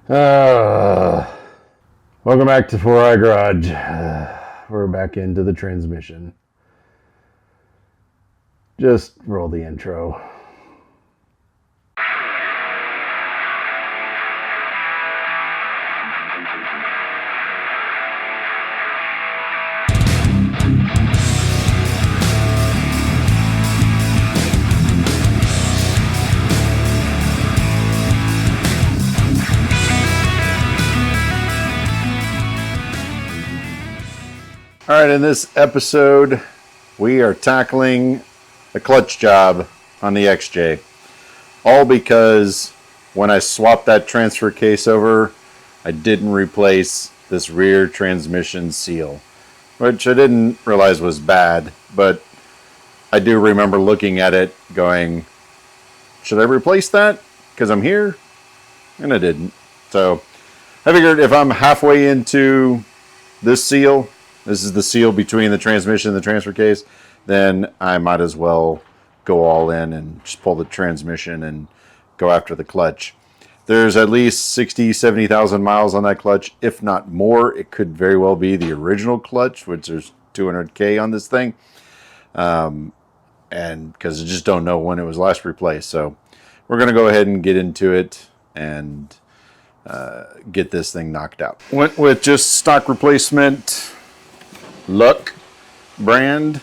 Uh, Welcome back to 4i Garage. We're back into the transmission. Just roll the intro. All right, in this episode, we are tackling the clutch job on the XJ. All because when I swapped that transfer case over, I didn't replace this rear transmission seal, which I didn't realize was bad, but I do remember looking at it going, should I replace that? Because I'm here? And I didn't. So I figured if I'm halfway into this seal, this is the seal between the transmission and the transfer case, then I might as well go all in and just pull the transmission and go after the clutch. There's at least 60, 70,000 miles on that clutch, if not more. It could very well be the original clutch, which there's 200K on this thing. And because I just don't know when it was last replaced. So we're going to go ahead and get into it and get this thing knocked out. Went with just stock replacement, Luck brand,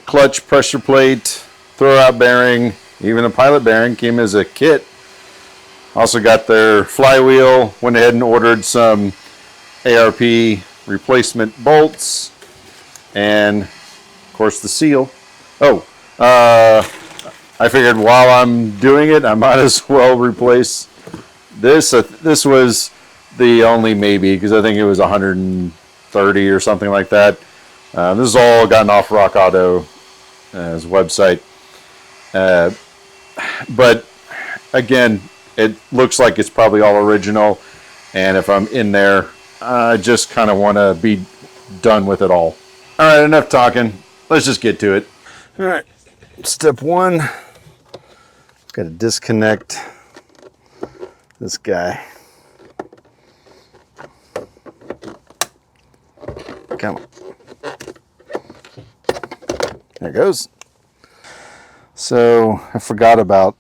clutch, pressure plate, throwout bearing, even the pilot bearing came as a kit. Also got their flywheel, went ahead and ordered some ARP replacement bolts, and of course the seal. I figured while I'm doing it, I might as well replace this. This was the only maybe, because I think it was 130 or something like that. This is all gotten off Rock Auto as website. But again, it looks like it's probably all original. And if I'm in there, I just kind of want to be done with it all. All right, enough talking. Let's just get to it. All right, step one. Got to disconnect this guy. Come on. There it goes. So I forgot about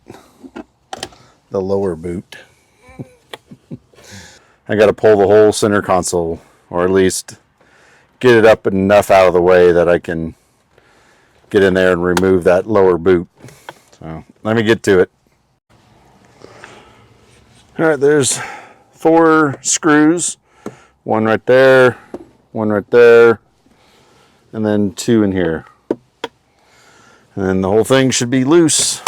the lower boot. I got to pull the whole center console, or at least get it up enough out of the way that I can get in there and remove that lower boot. So let me get to it. All right, there's 4 screws, one right there, one right there, and then 2 in here. And then the whole thing should be loose.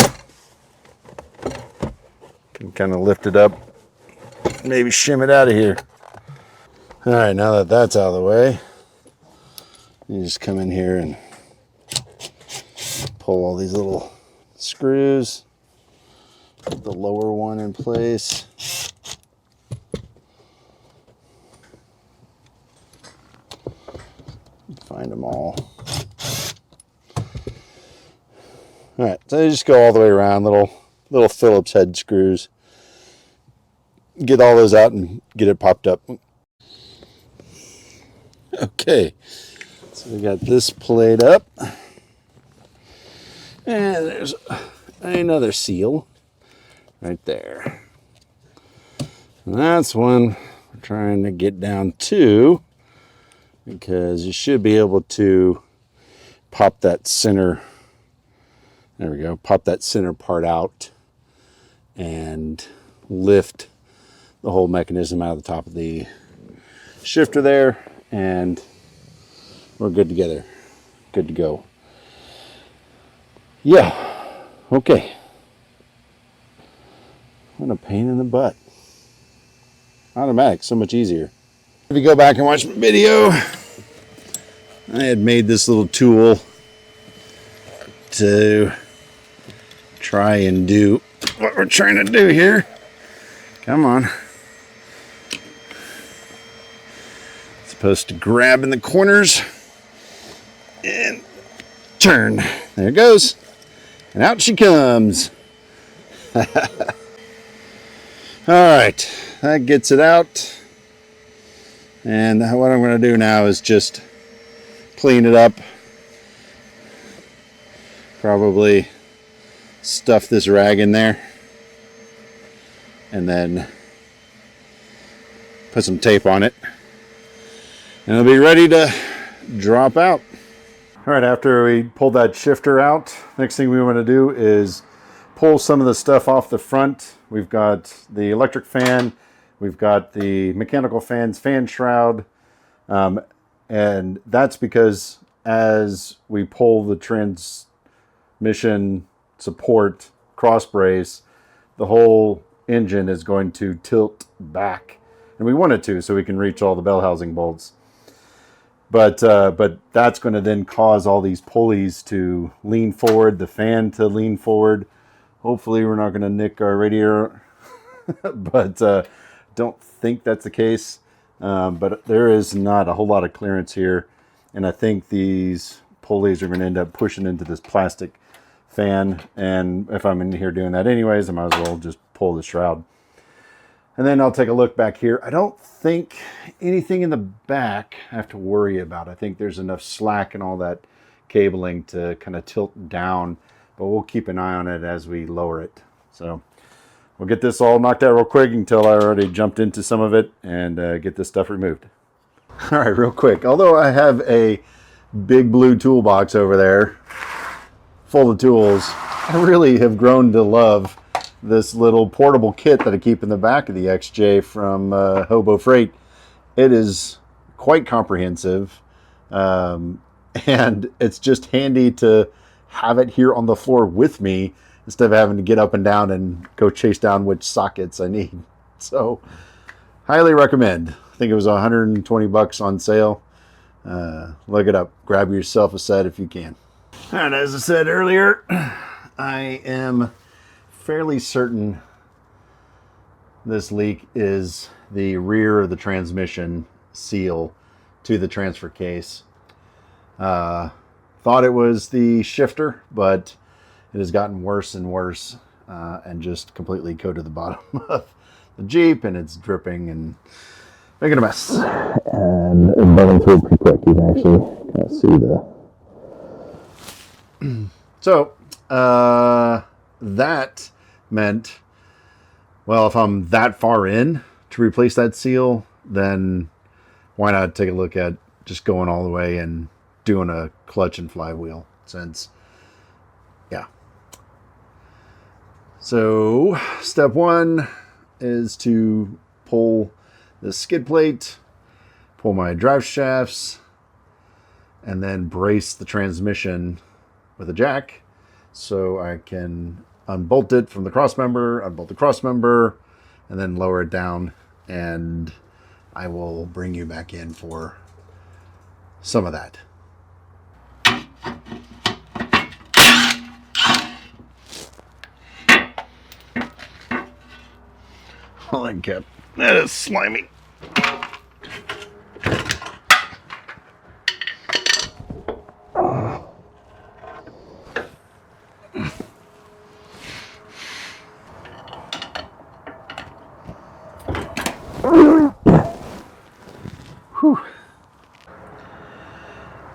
Can kind of lift it up, maybe shim it out of here. All right, now that that's out of the way, you just come in here and pull all these little screws. Put the lower one in place. Find them all. All right, so you just go all the way around, little Phillips head screws. Get all those out and get it popped up. Okay, so we got this plate up. And there's another seal right there. And that's one we're trying to get down to, because you should be able to pop that center. There we go. Pop that center part out and lift the whole mechanism out of the top of the shifter there, and we're good together. Good to go. Yeah. Okay. What a pain in the butt. Automatic, so much easier. If you go back and watch my video, I had made this little tool to try and do what we're trying to do here. Come on. It's supposed to grab in the corners and turn. There it goes. And out she comes. All right. that gets it out. And what I'm going to do now is just clean it up. Probably stuff this rag in there. And then put some tape on it. And it'll be ready to drop out. All right, after we pull that shifter out, next thing we want to do is pull some of the stuff off the front. We've got the electric fan, we've got the mechanical fans, fan shroud, and that's because as we pull the transmission support cross brace, the whole engine is going to tilt back, and we want it to so we can reach all the bell housing bolts. But that's going to then cause all these pulleys to lean forward, the fan to lean forward. Hopefully we're not going to nick our radiator, but don't think that's the case. But there is not a whole lot of clearance here, and I think these pulleys are going to end up pushing into this plastic fan. And if I'm in here doing that anyways, I might as well just pull the shroud. And then I'll take a look back here. I don't think anything in the back I have to worry about. I think there's enough slack and all that cabling to kind of tilt down, but we'll keep an eye on it as we lower it. So we'll get this all knocked out real quick until I already jumped into some of it and get this stuff removed. All right, real quick. Although I have a big blue toolbox over there full of tools, I really have grown to love this little portable kit that I keep in the back of the XJ from Hobo Freight. It is quite comprehensive, and it's just handy to have it here on the floor with me instead of having to get up and down and go chase down which sockets I need. So, highly recommend. I think it was $120 on sale. Look it up. Grab yourself a set if you can. And as I said earlier, I am fairly certain this leak is the rear of the transmission seal to the transfer case. Thought it was the shifter, but it has gotten worse and worse, and just completely coated the bottom of the Jeep, and it's dripping and making a mess. And burning through pretty quick. You can actually kind of see the... So, that meant, well, if I'm that far in to replace that seal, then why not take a look at just going all the way and doing a clutch and flywheel, since, yeah. So step one is to pull the skid plate, pull my drive shafts, and then brace the transmission with a jack so I can unbolt it from the cross member, unbolt the cross member, and then lower it down, and I will bring you back in for some of that. Well, that kept, that is slimy. Whew.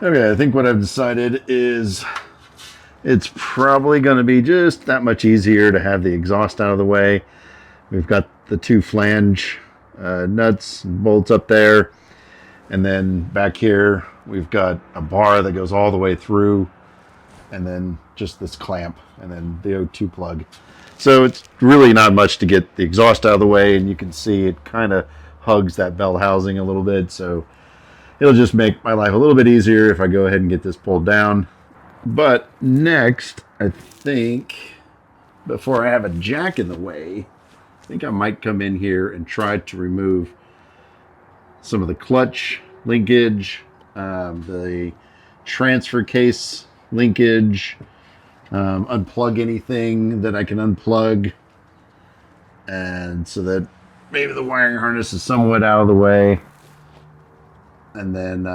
Okay, I think what I've decided is it's probably going to be just that much easier to have the exhaust out of the way. We've got the two flange nuts and bolts up there, and then back here we've got a bar that goes all the way through, and then just this clamp, and then the O2 plug. So it's really not much to get the exhaust out of the way, and you can see it kind of hugs that bell housing a little bit, so it'll just make my life a little bit easier if I go ahead and get this pulled down. But next, I think, before I have a jack in the way, I think I might come in here and try to remove some of the clutch linkage, the transfer case linkage, unplug anything that I can unplug, and so that maybe the wiring harness is somewhat out of the way. And then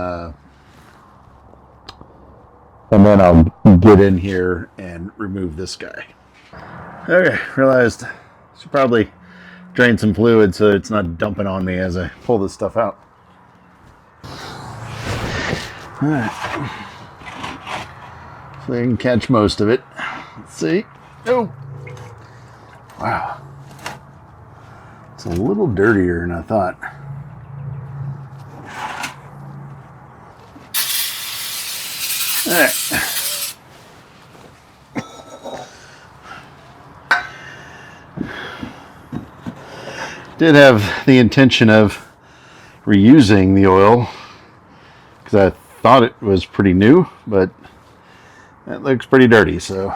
I'll get in here and remove this guy. Okay, realized I should probably drain some fluid so it's not dumping on me as I pull this stuff out. All right. So I can catch most of it. Let's see. Oh. Wow. It's a little dirtier than I thought. All right. Did have the intention of reusing the oil because I thought it was pretty new, but it looks pretty dirty, so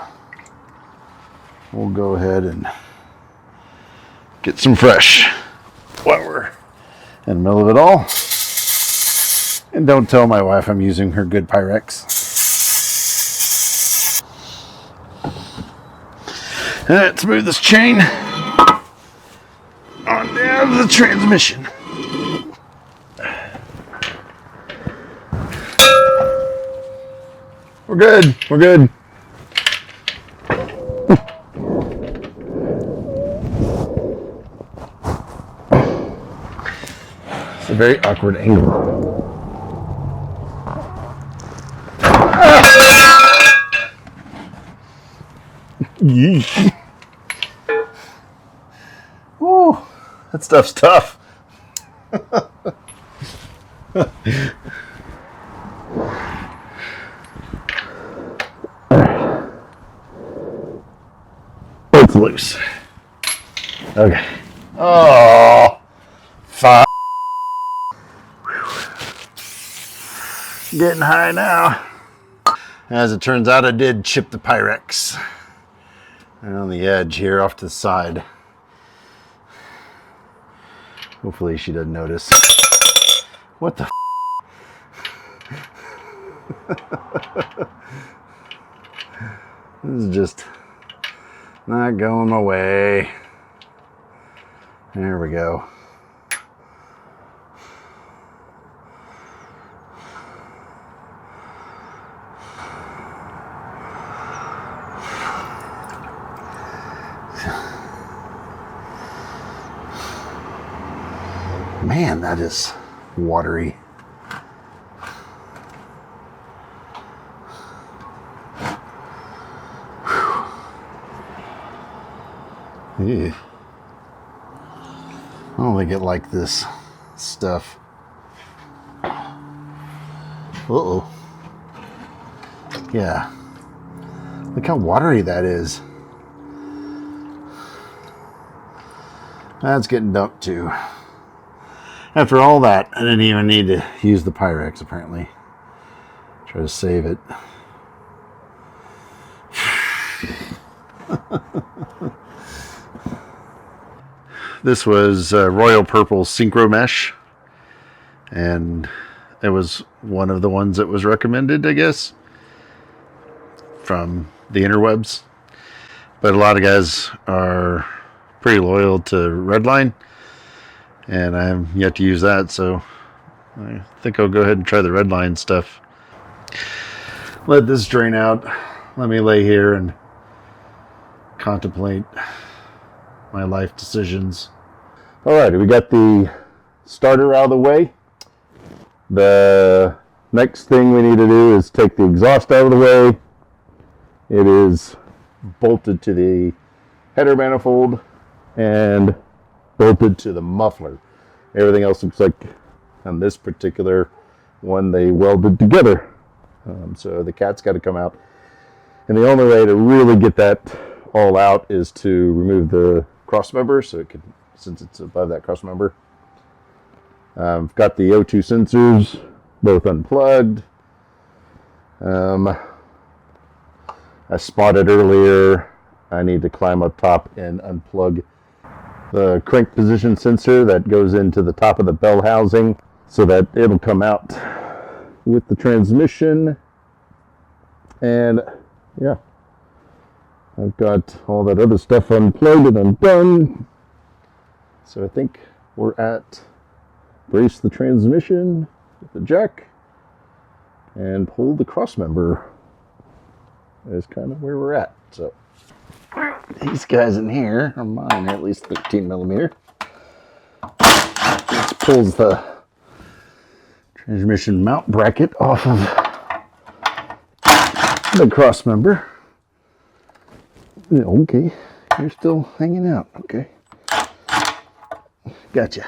we'll go ahead and get some fresh while we're in the middle of it all. And don't tell my wife I'm using her good Pyrex. All right, let's move this chain on down to the transmission. We're good. We're good. It's a very awkward angle. Yeesh. Ooh, that stuff's tough. It's loose. Okay. Oh, fuck. Getting high now. As it turns out, I did chip the Pyrex. And on the edge here, off to the side. Hopefully she doesn't notice. What the This is just not going my way. There we go. Man, that is watery. Ew. I don't think it like this stuff. Uh-oh. Yeah. Look how watery that is. That's getting dumped too. After all that, I didn't even need to use the Pyrex, apparently. Try to save it. This was Royal Purple Synchro Mesh. And it was one of the ones that was recommended, I guess, from the interwebs. But a lot of guys are pretty loyal to Redline. And I have yet to use that, so I think I'll go ahead and try the Redline stuff. Let this drain out. Let me lay here and contemplate my life decisions. All right, we got the starter out of the way. The next thing we need to do is take the exhaust out of the way. It is bolted to the header manifold and bolted to the muffler. Everything else looks like on this particular one they welded together. So the cat's got to come out. And the only way to really get that all out is to remove the cross member, so it could, since it's above that cross member. I've got the O2 sensors both unplugged. I spotted earlier I need to climb up top and unplug the crank position sensor that goes into the top of the bell housing so that it'll come out with the transmission. And yeah, I've got all that other stuff unplugged and undone. So I think we're at brace the transmission with the jack and pull the cross member is kind of where we're at. So these guys in here are mine, at least 13 millimeter. pulls the transmission mount bracket off of the cross member. Okay, you're still hanging out. Okay, gotcha.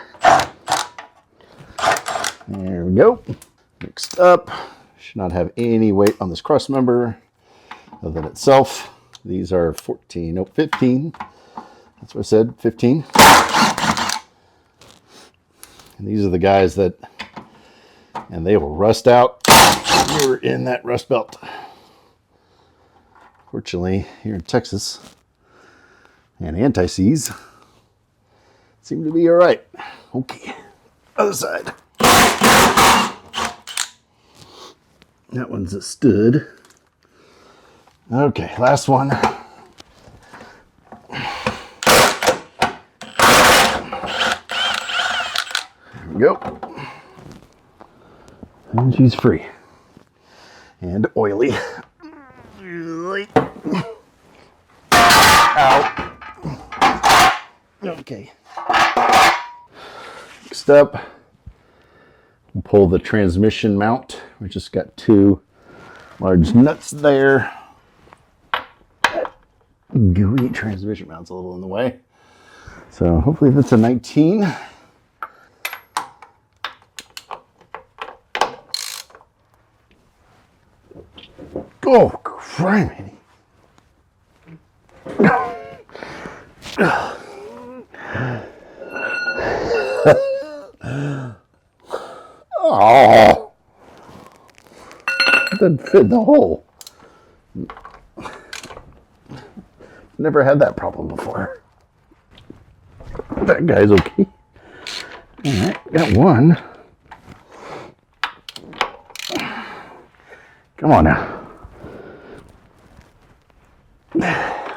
There we go. Mixed up. Should not have any weight on this cross member other than itself. These are 14, nope, 15. That's what I said, 15. And these are the guys that, and they will rust out. You're in that rust belt. Fortunately, here in Texas and anti-seize seem to be all right. Okay, other side. That one's a stud. Okay, last one. There we go. And she's free. And oily. Ow. Okay. Next up, we'll pull the transmission mount. We just got two large nuts there. Gooey transmission mount's a little in the way. So hopefully that's a 19. Oh, criminy. Oh, it doesn't fit in the hole. Never had that problem before. That guy's okay. All right, got one. Come on now.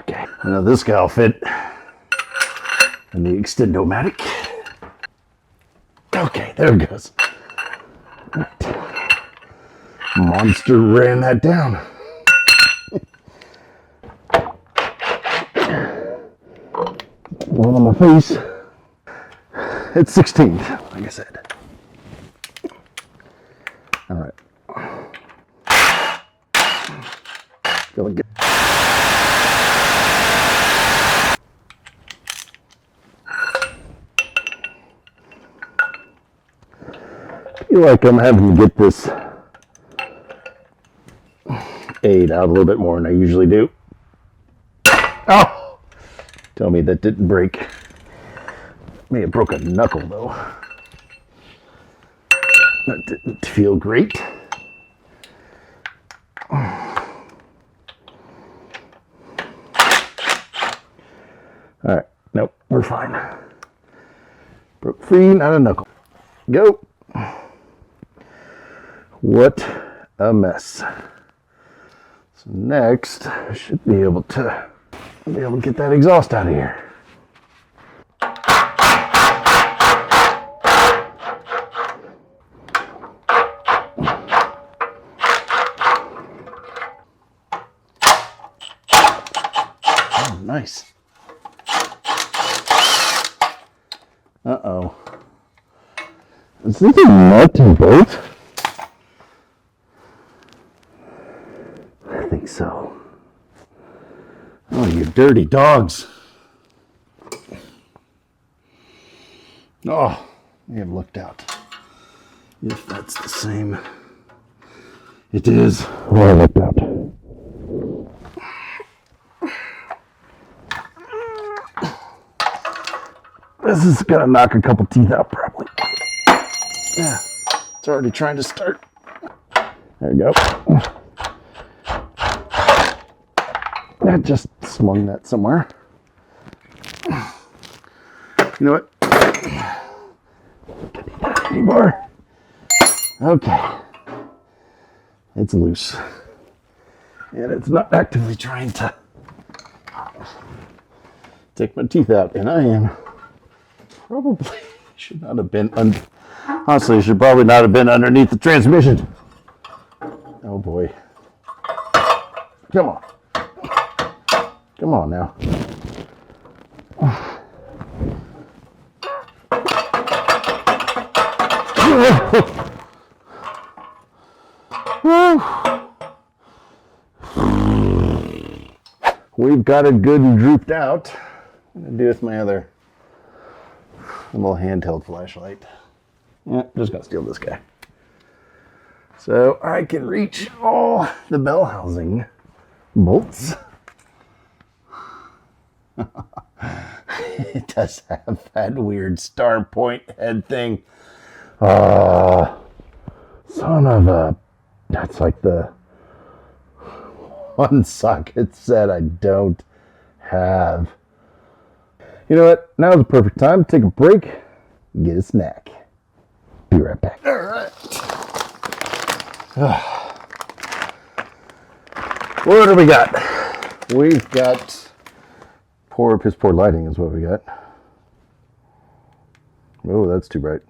Okay, now this guy will fit in the Extend-O-Matic. Okay, there it goes. Monster ran that down. One on my face. It's 16, like I said. All right. Feeling good. I feel like I'm having to get this aid out a little bit more than I usually do. Oh! Tell me that didn't break. May have broke a knuckle though. That didn't feel great. Alright, nope, we're fine. Broke free, not a knuckle. Go! What a mess. So next, I should be able to get that exhaust out of here. Oh, nice. Uh-oh. Is this a nut and bolt? I think so. Oh, you dirty dogs. Oh, I have looked out. If that's the same. It is. Oh, I looked out. This is gonna knock a couple teeth out probably. Yeah, it's already trying to start. There we go. I just swung that somewhere. You know what? Don't need that anymore. Okay. It's loose. And it's not actively trying to take my teeth out. And I am probably should not have been honestly, it should probably not have been underneath the transmission. Oh boy. Come on. Come on now. We've got it good and drooped out. What do I do with my other little handheld flashlight? Yeah, just gonna steal this guy. So I can reach all the bell housing bolts. It does have that weird star point head thing. Son of a... That's like the one socket set I don't have. You know what? Now's the perfect time to take a break, get a snack. Be right back. All right. What do we got? We've got piss poor lighting is what we got. Oh, that's too bright.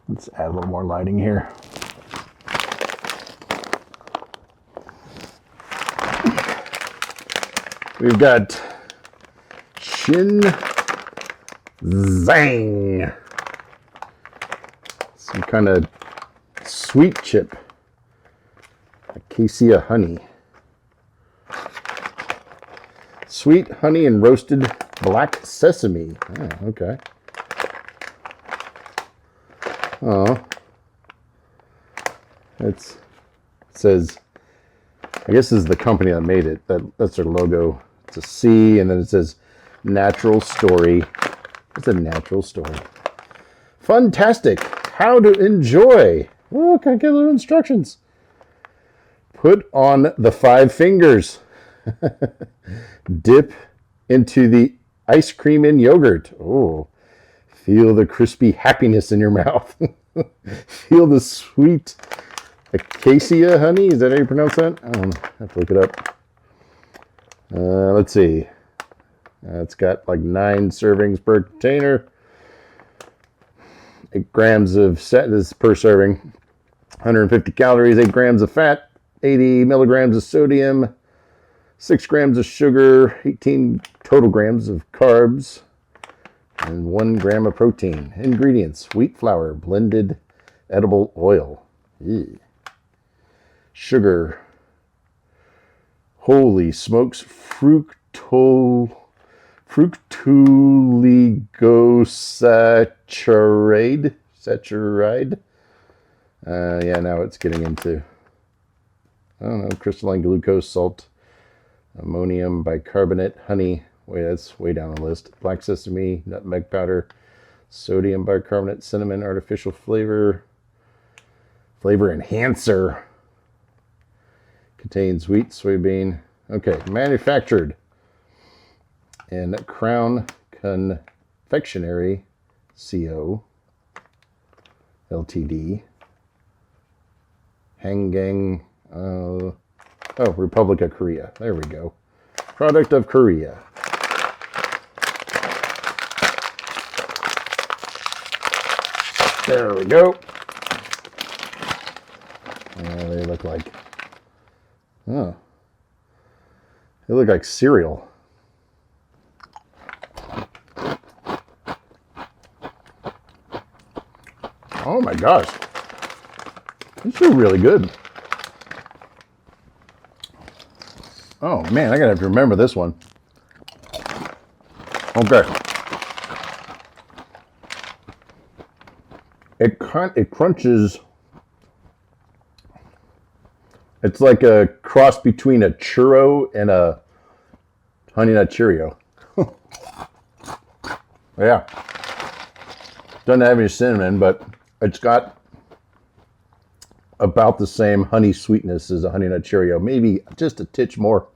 Let's add a little more lighting here. We've got Shin Zhang. Some kind of sweet chip. Acacia honey. Sweet honey and roasted black sesame. Oh, okay. Oh. It says, I guess this is the company that made it. That's their logo. It's a C, and then it says natural story. It's a natural story. Fantastic. How to enjoy. Oh, can I get little instructions? Put on the 5 fingers. Dip into the ice cream and yogurt. Oh, feel the crispy happiness in your mouth. Feel the sweet acacia honey. Is that how you pronounce that? I don't know. I have to look it up. Let's see. It's got like 9 servings per container. 8 grams of this is per serving. 150 calories, 8 grams of fat, 80 milligrams of sodium, 6 grams of sugar, 18 total grams of carbs, and 1 gram of protein. Ingredients: wheat flour, blended edible oil. Ew. Sugar. Holy smokes, fructooligosaccharides. Yeah, now it's getting into, I don't know, crystalline glucose, salt, ammonium bicarbonate, honey. Wait, that's way down the list. Black sesame, nutmeg powder, sodium bicarbonate, cinnamon, artificial flavor enhancer. Contains wheat, soybean. Okay, manufactured in Crown Confectionery Co. Ltd. Hanggang. Republic of Korea. There we go. Product of Korea. There we go. They look like, they look like cereal. Oh my gosh. These are really good. Oh man, I gotta have to remember this one. Okay. It crunches. It's like a cross between a churro and a Honey Nut Cheerio. Yeah. Doesn't have any cinnamon, but it's got about the same honey sweetness as a Honey Nut Cheerio. Maybe just a titch more.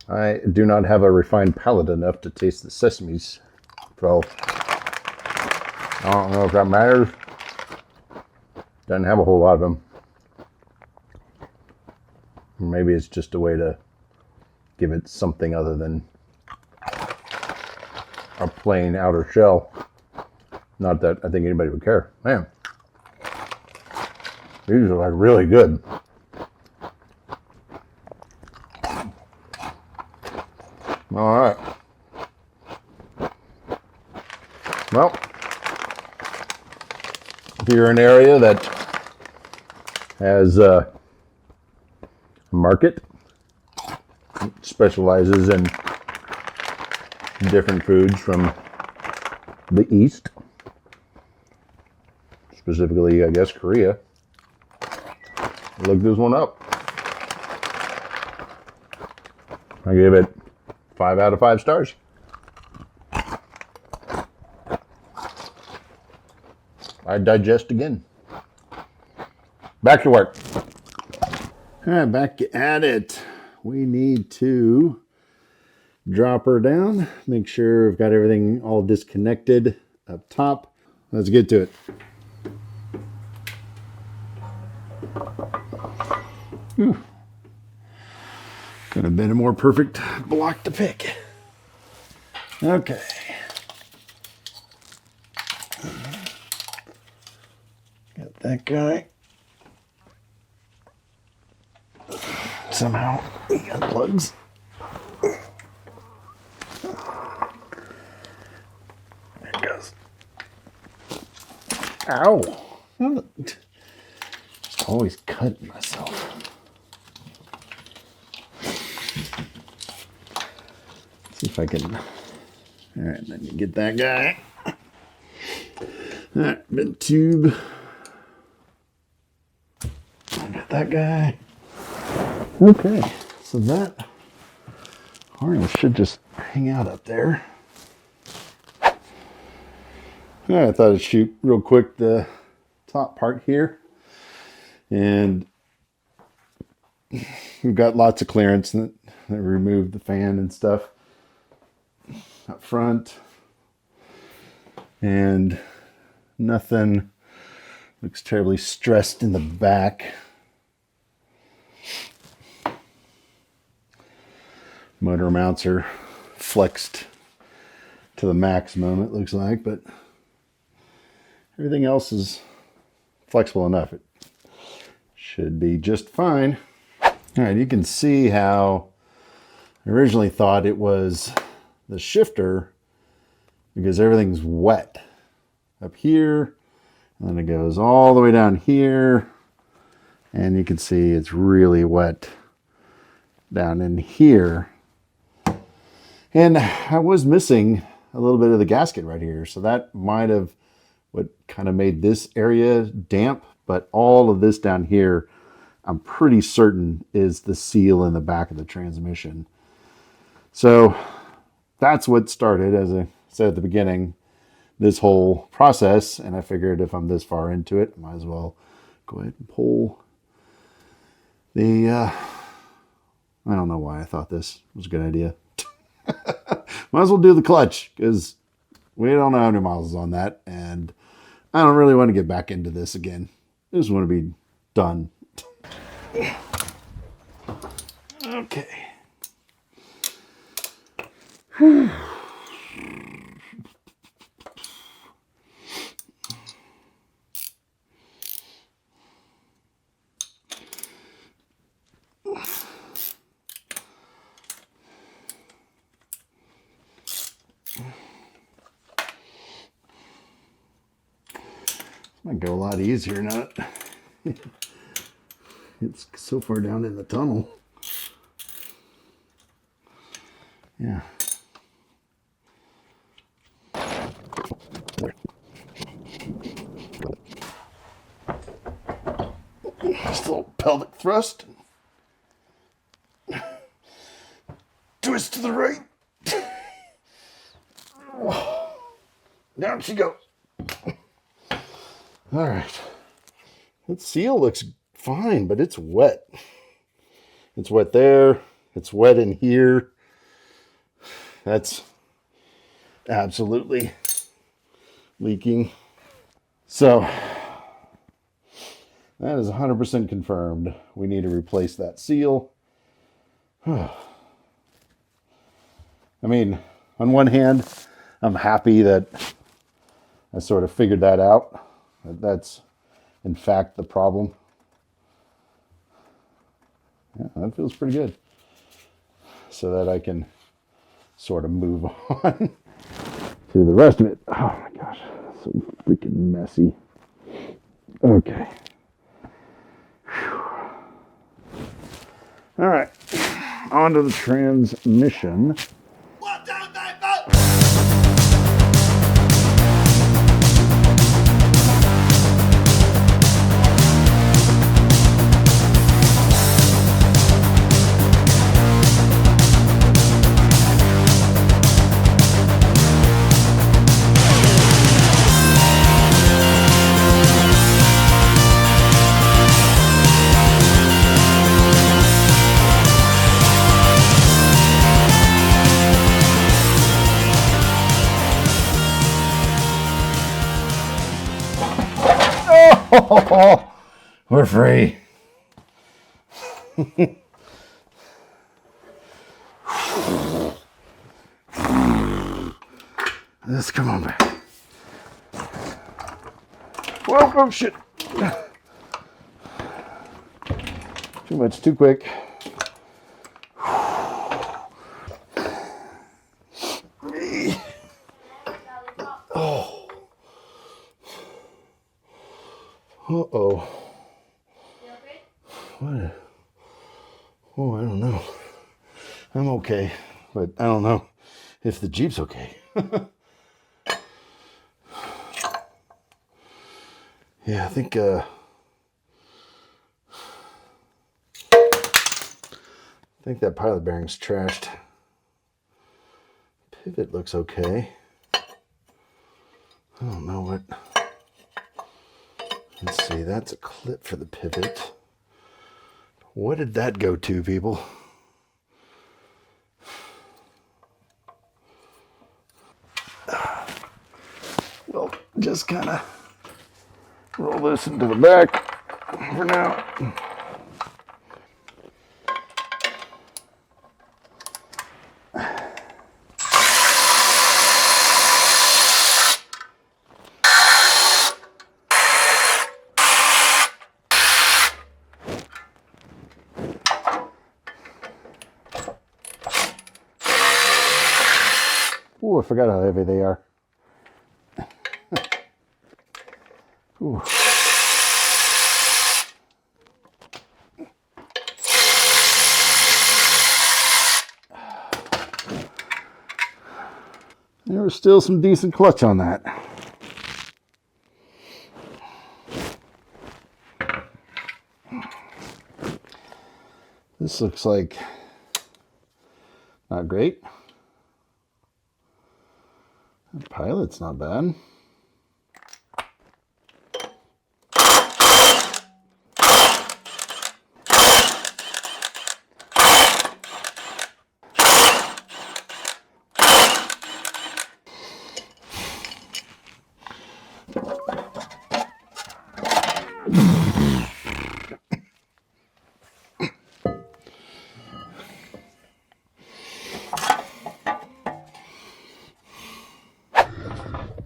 I do not have a refined palate enough to taste the sesames. So, I don't know if that matters. Doesn't have a whole lot of them. Maybe it's just a way to give it something other than a plain outer shell. Not that I think anybody would care. Man, these are like really good. All right. Well, If you're in an area that has a market, specializes in different foods from the East, specifically, I guess, Korea, look this one up. I gave it 5 out of 5 stars. I digest again. Back to work. All right, back at it. We need to drop her down. Make sure we've got everything all disconnected up top. Let's get to it. Whew. Could have been a more perfect block to pick. Okay. Got that guy. Somehow he unplugs. There it goes. Ow! Just always cutting myself. See if I can. All right, let me get that guy. All right, mid tube. I got that guy. Okay, so that harness should just hang out up there. All right, I thought I'd shoot real quick the top part here. And we've got lots of clearance that removed the fan and stuff up front. And nothing looks terribly stressed in the back. Motor mounts are flexed to the maximum, it looks like, but everything else is flexible enough. It should be just fine. All right, you can see how I originally thought it was the shifter because everything's wet up here, and then it goes all the way down here, and you can see it's really wet down in here. And I was missing a little bit of the gasket right here, so that might have what kind of made this area damp, but all of this down here, I'm pretty certain is the seal in the back of the transmission. So that's what started, as I said at the beginning, this whole process. And I figured if I'm this far into it, I might as well go ahead and pull the, I don't know why I thought this was a good idea. Might as well do the clutch because we don't know how many miles is on that. And I don't really want to get back into this again. I just want to be done. Okay. Might go a lot easier now. It's so far down in the tunnel. Yeah. Just a little pelvic thrust. Twist to the right. Down she goes. All right. That seal looks fine, but it's wet. It's wet there. It's wet in here. That's absolutely leaking. So that is 100% confirmed. We need to replace that seal. I mean, on one hand, I'm happy that I sort of figured that out. That's, in fact, the problem. Yeah, that feels pretty good. So that I can sort of move on to the rest of it. Oh my gosh, so freaking messy. Okay. Whew. All right. On to the transmission. Oh, we're free. Let's come on back. Whoa, oh shit. Too much, too quick. Oh. Uh-oh. You okay? What? Oh, I don't know. I'm okay, but I don't know if the Jeep's okay. Yeah, I think that pilot bearing's trashed. Pivot looks okay. I don't know what. Let's see, that's a clip for the pivot. What did that go to, people? Well, just kind of roll this into the back for now. Oh, I forgot how heavy they are. Ooh. There was still some decent clutch on that. This looks like not great. The pilot's not bad.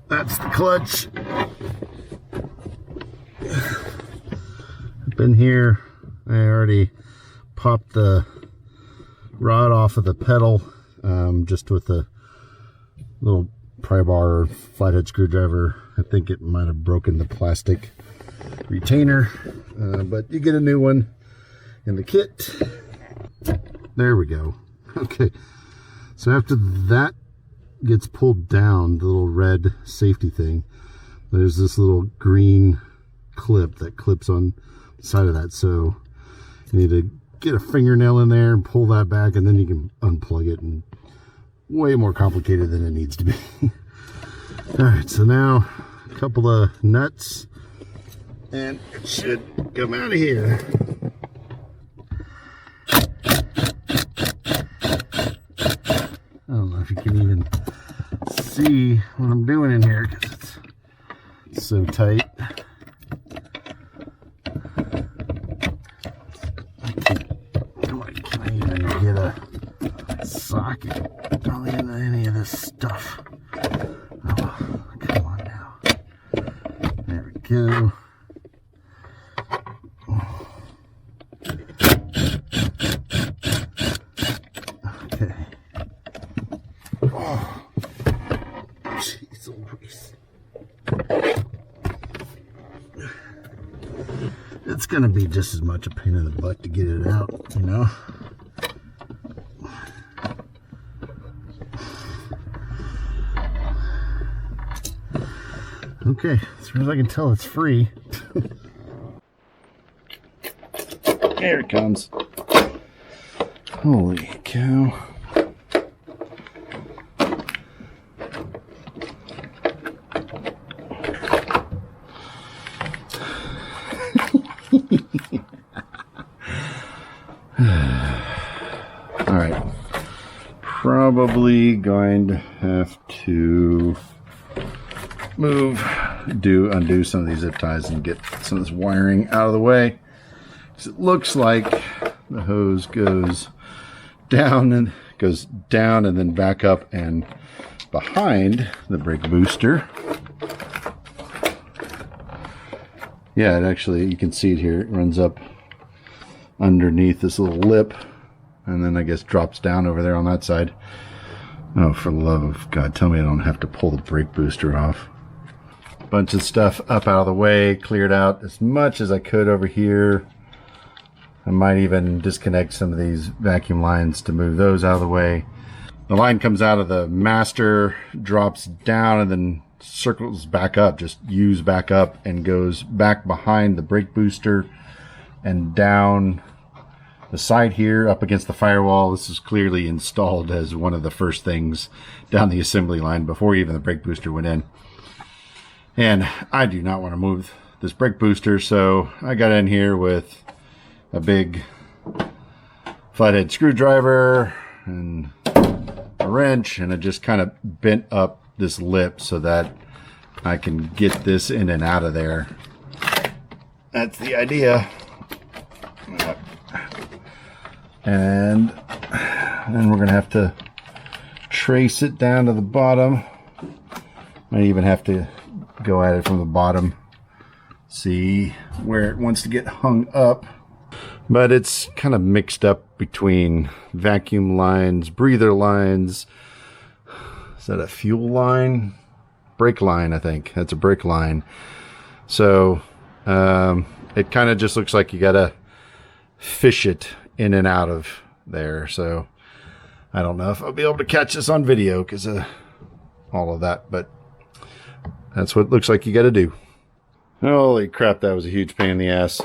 That's the clutch. Been here. I already popped the rod off of the pedal just with a little pry bar or flathead screwdriver. I think it might have broken the plastic retainer, but you get a new one in the kit. There we go. Okay, so after that gets pulled down, the little red safety thing, there's this little green clip that clips on the side of that, so you need to get a fingernail in there and pull that back, and then you can unplug it, and way more complicated than it needs to be. All right, so now a couple of nuts and it should come out of here. I don't know if you can even see what I'm doing in here because it's so tight. Can I even get a socket on any of this stuff? Oh, come on now. There we go. Okay. Oh, jeez Louise. it's going to be just as much a pain in the butt to get it out, you know. Okay, as far as I can tell, it's free. There it comes. Holy cow. All right. Probably going to have to undo some of these zip ties and get some of this wiring out of the way. It looks like the hose goes down and then back up and behind the brake booster. Yeah, it actually, you can see it here. It runs up underneath this little lip and then I guess drops down over there on that side. Oh, for the love of God, tell me I don't have to pull the brake booster off. Bunch of stuff up out of the way, cleared out as much as I could over here. I might even disconnect some of these vacuum lines to move those out of the way. The line comes out of the master, drops down, and then circles back up, just U's back up, and goes back behind the brake booster and down the side here up against the firewall. This is clearly installed as one of the first things down the assembly line before even the brake booster went in. And I do not want to move this brake booster, so I got in here with a big flathead screwdriver and a wrench, and I just kind of bent up this lip so that I can get this in and out of there. That's the idea. And then we're going to have to trace it down to the bottom. Might even have to go at it from the bottom, see where it wants to get hung up. But it's kind of mixed up between vacuum lines, breather lines. Is that a fuel line? Brake line, I think. That's a brake line. So it kind of just looks like you got to fish it in and out of there. So I don't know if I'll be able to catch this on video because of all of that. But that's what it looks like you got to do. Holy crap, that was a huge pain in the ass.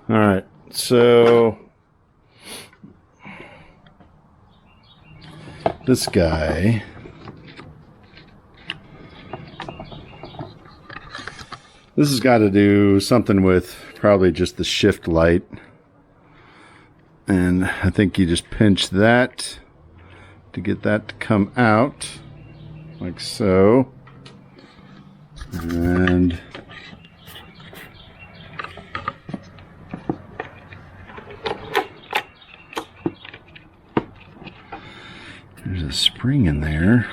All right, so this guy, this has got to do something with probably just the shift light. And I think you just pinch that to get that to come out like so. And there's a spring in there.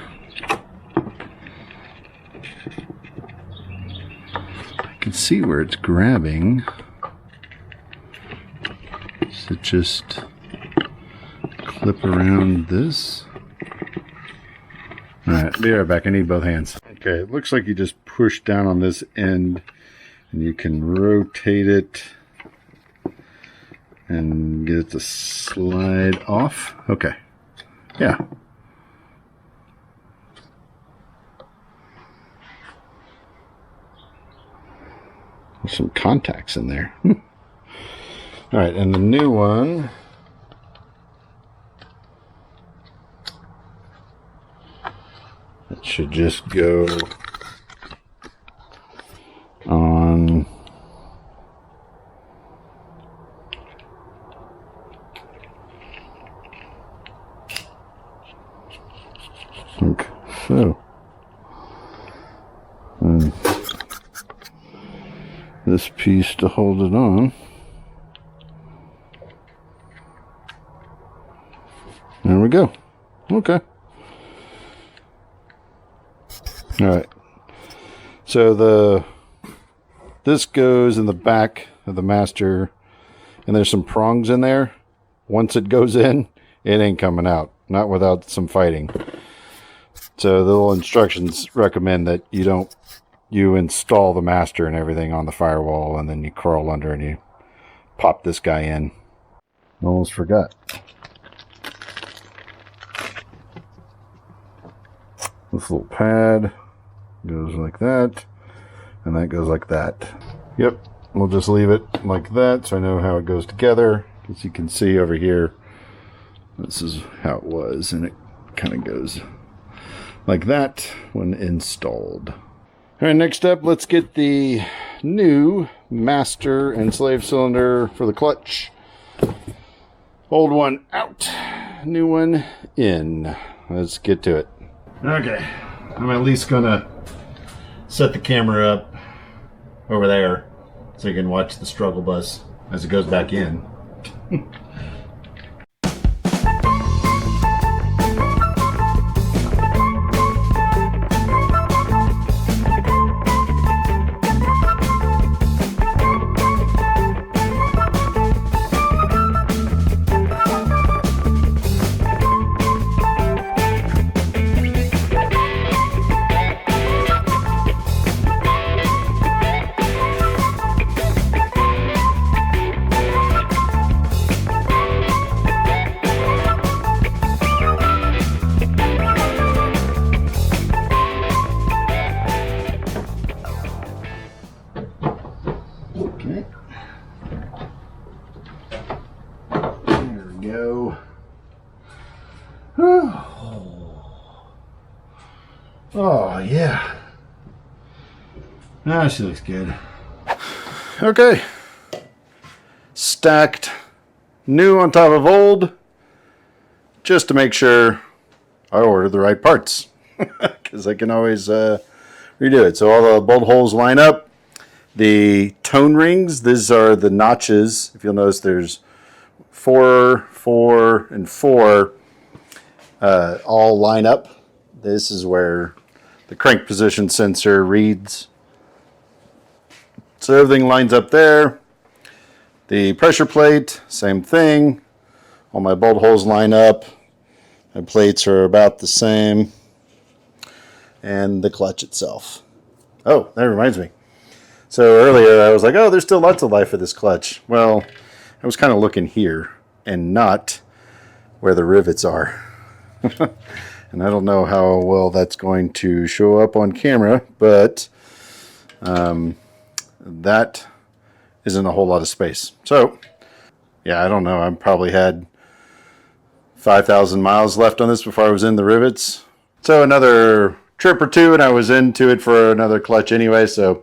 I can see where it's grabbing. So just clip around this. Alright, be right back. I need both hands. Okay, it looks like you just push down on this end and you can rotate it and get it to slide off. Okay. Yeah. There's some contacts in there. All right, and the new one, it should just go on like so. And this piece to hold it on. There we go. Okay. All right. So this goes in the back of the master, and there's some prongs in there. Once it goes in, it ain't coming out. Not without some fighting. So the little instructions recommend that you don't you install the master and everything on the firewall, and then you crawl under and you pop this guy in. Almost forgot. This little pad goes like that, and that goes like that. Yep, we'll just leave it like that so I know how it goes together. As you can see over here, this is how it was, and it kind of goes like that when installed. All right, next up, let's get the new master and slave cylinder for the clutch. Old one out, new one in. Let's get to it. Okay, I'm at least gonna set the camera up over there so you can watch the struggle bus as it goes back in. Okay. There we go. Oh, yeah. Ah, she looks good. Okay. Stacked new on top of old, just to make sure I ordered the right parts, because I can always redo it. So all the bolt holes line up. The tone rings, these are the notches. If you'll notice, there's 4, 4, and 4 all line up. This is where the crank position sensor reads. So everything lines up there. The pressure plate, same thing. All my bolt holes line up. My plates are about the same. And the clutch itself. Oh, that reminds me. So earlier I was like, oh, there's still lots of life for this clutch. Well, I was kind of looking here and not where the rivets are. And I don't know how well that's going to show up on camera, but that isn't a whole lot of space. So, yeah, I don't know. I probably had 5,000 miles left on this before I was in the rivets. So another trip or two, and I was into it for another clutch anyway, so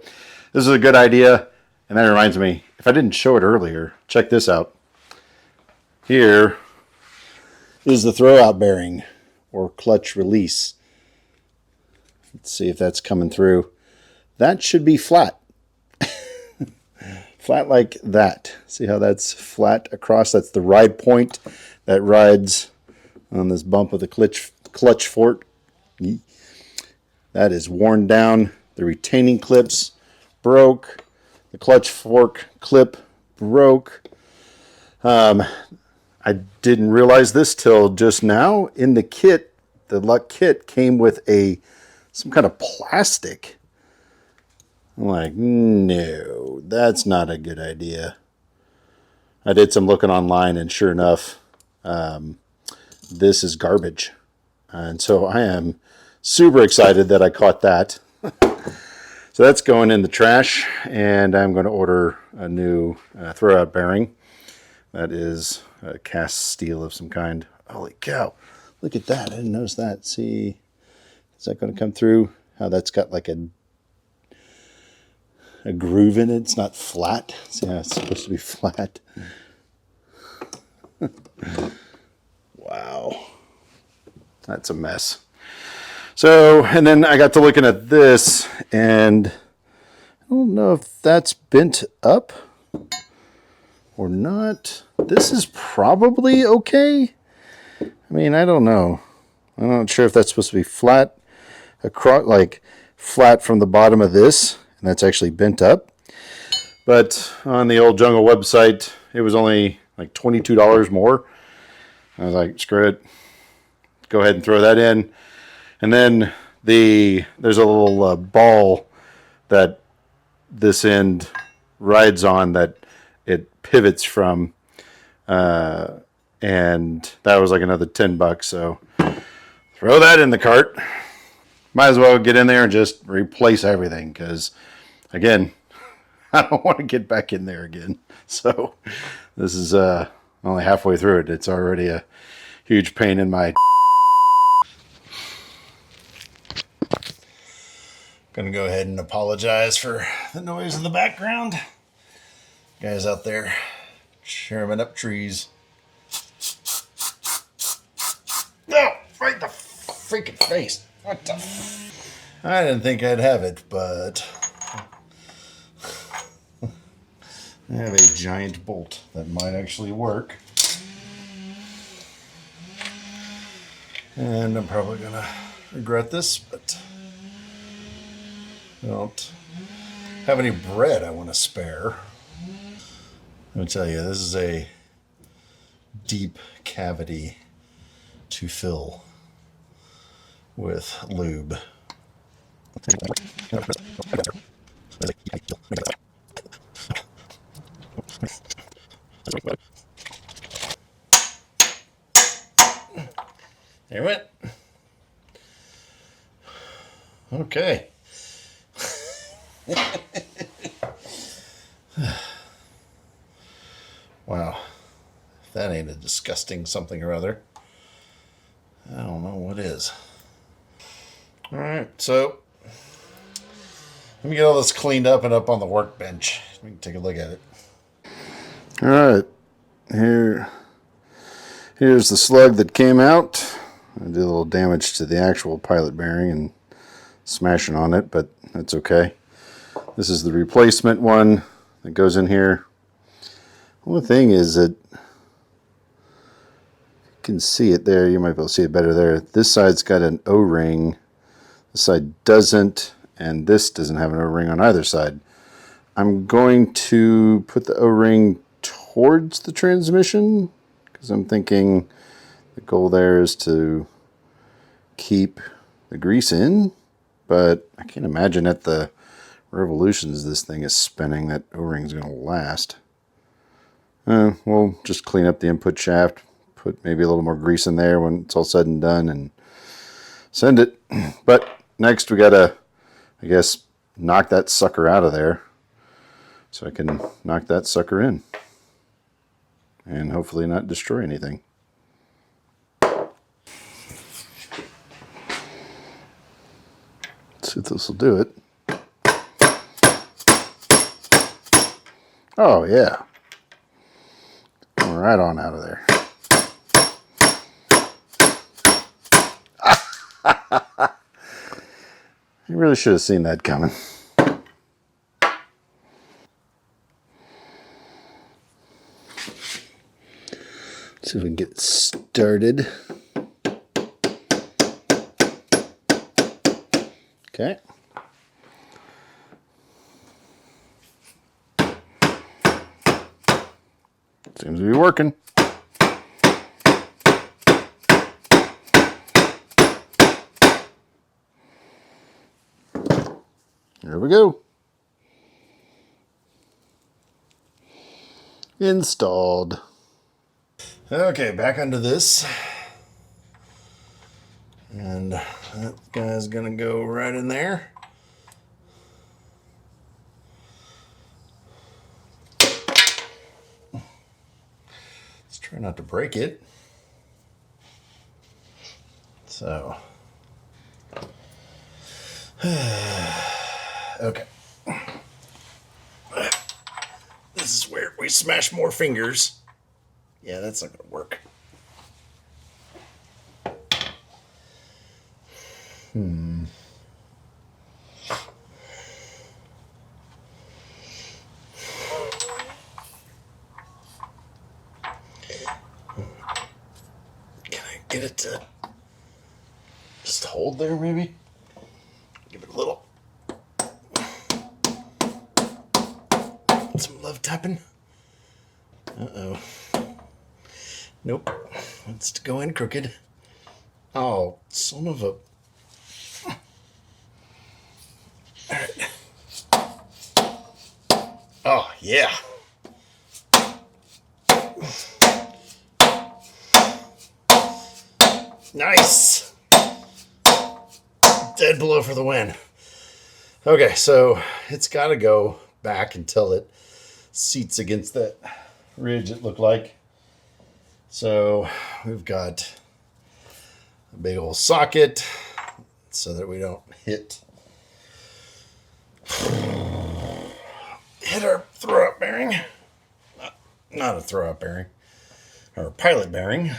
this is a good idea. And that reminds me, if I didn't show it earlier, check this out. Here is the throwout bearing or clutch release. Let's see if that's coming through. That should be flat. Flat like that. See how that's flat across? That's the ride point that rides on this bump of the clutch fork. That is worn down. The retaining clips broke. The clutch fork clip broke. I didn't realize this till just now. In the kit, the Luck kit came with some kind of plastic. I'm like, no, that's not a good idea. I did some looking online, and sure enough, this is garbage. And so I am super excited that I caught that. So that's going in the trash, and I'm going to order a new throwout bearing. That is cast steel of some kind. Holy cow. Look at that. I didn't notice that. See, is that going to come through? How that's got like a groove in it. It's not flat. See how it's supposed to be flat. Wow. That's a mess. So, and then I got to looking at this, and I don't know if that's bent up or not. This is probably okay. I mean, I don't know. I'm not sure if that's supposed to be flat across, like flat from the bottom of this, and that's actually bent up. But on the old Jungle website, it was only like $22 more. I was like, screw it. Go ahead and throw that in. And then there's a little ball that this end rides on that it pivots from. And that was like another $10. So throw that in the cart. Might as well get in there and just replace everything because, again, I don't want to get back in there again. So this is only halfway through it. It's already a huge pain in my. Gonna go ahead and apologize for the noise in the background. Guys out there churning up trees. No, right the freaking face. What the? I didn't think I'd have it, but I have a giant bolt that might actually work. And I'm probably gonna regret this, but I don't have any bread I want to spare. Let me tell you, this is a deep cavity to fill with lube. There it went. Okay. Wow. If that ain't a disgusting something or other, I don't know what is. All right, so let me get all this cleaned up and up on the workbench. We can take a look at it. All right, here's the slug that came out. I did a little damage to the actual pilot bearing and smashing on it, but that's okay. This is the replacement one that goes in here. The only thing is that you can see it there. You might be able to see it better there. This side's got an O-ring. This side doesn't, and this doesn't have an O-ring on either side. I'm going to put the O-ring towards the transmission because I'm thinking the goal there is to keep the grease in, but I can't imagine at the revolutions this thing is spinning that O-ring's going to last. We'll just clean up the input shaft, put maybe a little more grease in there when it's all said and done, and send it. But next we gotta, I guess, knock that sucker out of there so I can knock that sucker in and hopefully not destroy anything. Let's see if this will do it. Oh yeah. Right on out of there. You really should have seen that coming. See if we can get it started. Okay. Seems to be working. There we go. Installed. Okay, back onto this. And that guy's gonna go right in there. Let's try not to break it. So. Okay. This is where we smash more fingers. Yeah, that's not gonna work. Can I get it to just hold there, maybe? Give it a little. Some love tapping. Uh-oh. Nope. Wants to go in crooked. Oh, son of a... Alright. Yeah. Nice. Dead blow for the win. Okay, so it's got to go back until it seats against that ridge, it looked like. So we've got a big old socket so that we don't hit our throw-out bearing. Not a throw-out bearing, or a pilot bearing.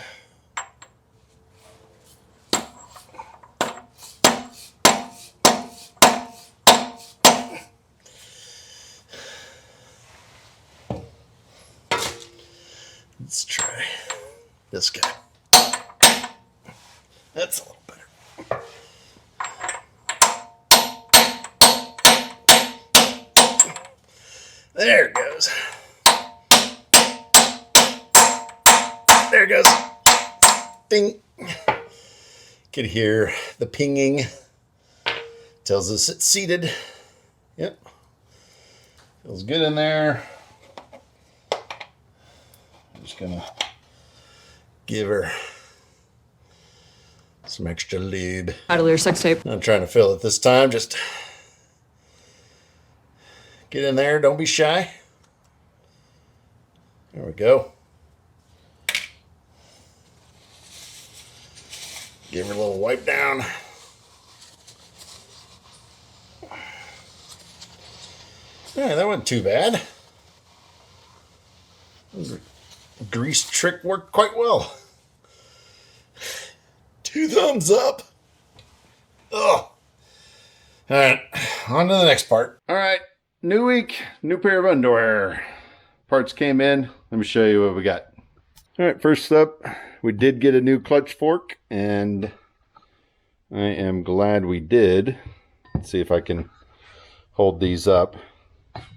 Let's try this guy. That's a little better. There it goes. There it goes. Ding. Could hear the pinging. Tells us it's seated. Yep. Feels good in there. Just gonna give her some extra lube. Idler sex tape. Not trying to fill it this time, just get in there, don't be shy. There we go. Give her a little wipe down. Yeah, that wasn't too bad. Grease trick worked quite well. 2 thumbs up. Oh. All right, on to the next part. All right, new week, new pair of underwear. Parts came in. Let me show you what we got. All right, first up, we did get a new clutch fork, and I am glad we did. Let's see if I can hold these up.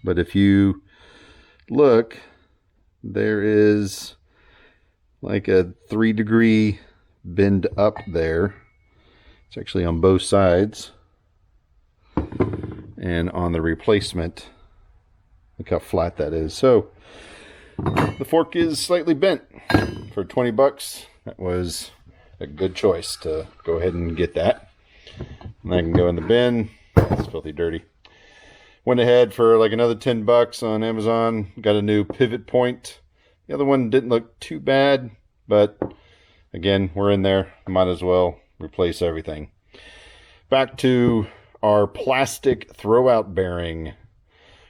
But if you look, there is like a 3-degree bend up there. It's actually on both sides. And on the replacement, look how flat that is. So the fork is slightly bent. For 20 bucks, that was a good choice to go ahead and get that. And I can go in the bin. It's filthy dirty. Went ahead for like another 10 bucks on Amazon. Got a new pivot point. The other one didn't look too bad, but again, we're in there. Might as well replace everything. Back to our plastic throwout bearing.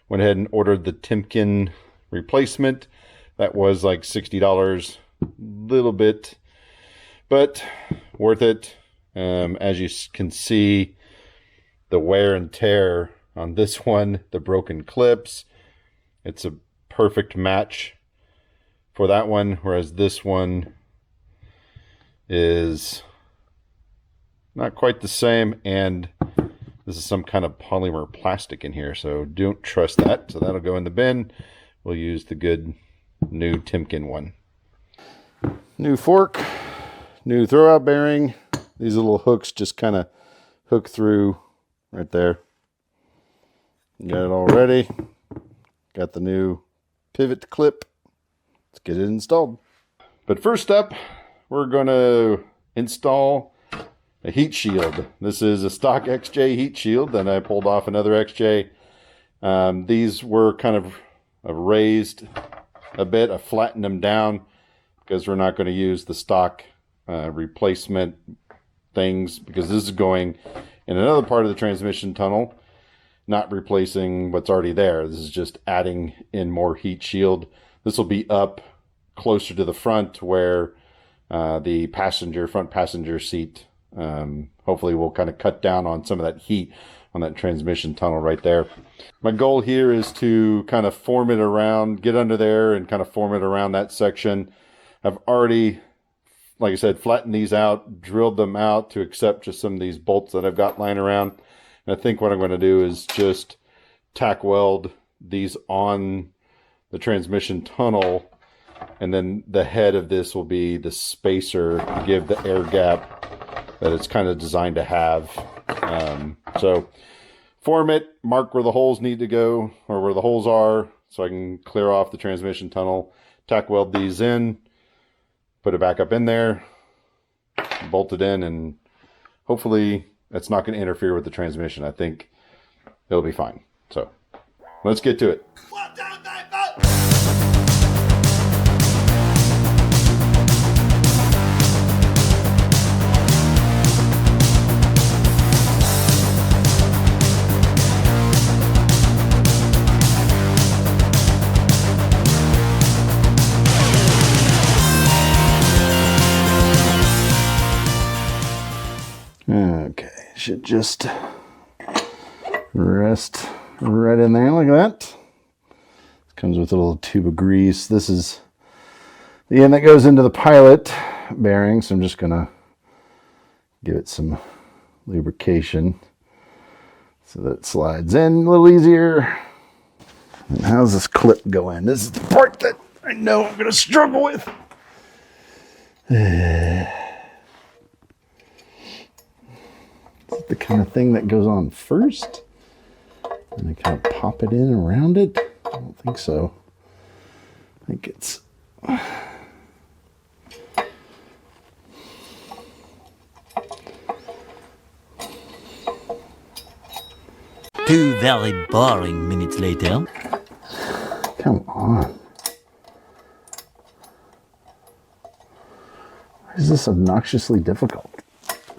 Went ahead and ordered the Timken replacement. That was like $60, little bit, but worth it. As you can see, the wear and tear on this one, the broken clips, it's a perfect match for that one, whereas this one is not quite the same, and this is some kind of polymer plastic in here, so don't trust that. So that'll go in the bin. We'll use the good new Timken one. New fork, new throwout bearing. These little hooks just kind of hook through right there. Got it all ready. Got the new pivot clip. Let's get it installed. But first up, we're going to install a heat shield. This is a stock XJ heat shield. Then I pulled off another XJ. These were kind of raised a bit. I flattened them down because we're not going to use the stock replacement things, because this is going in another part of the transmission tunnel, not replacing what's already there. This is just adding in more heat shield. This will be up closer to the front where the front passenger seat, hopefully will kind of cut down on some of that heat on that transmission tunnel right there. My goal here is to kind of form it around, get under there and kind of form it around that section. I've already, like I said, flattened these out, drilled them out to accept just some of these bolts that I've got lying around. And I think what I'm going to do is just tack weld these on the transmission tunnel, and then the head of this will be the spacer to give the air gap that it's kind of designed to have. So form it, mark where the holes need to go, or where the holes are, so I can clear off the transmission tunnel, tack weld these in, put it back up in there, bolt it in, and hopefully that's not going to interfere with the transmission. I think it'll be fine. So let's get to it. Okay, should just rest right in there like that. Comes with a little tube of grease. This is the end that goes into the pilot bearing, so I'm just gonna give it some lubrication so that it slides in a little easier. And how's this clip go in? This is the part that I know I'm gonna struggle with. Is it the kind of thing that goes on first? And I kind of pop it in around it? I don't think so. I think it's... Two very boring minutes later. Come on. Why is this obnoxiously difficult?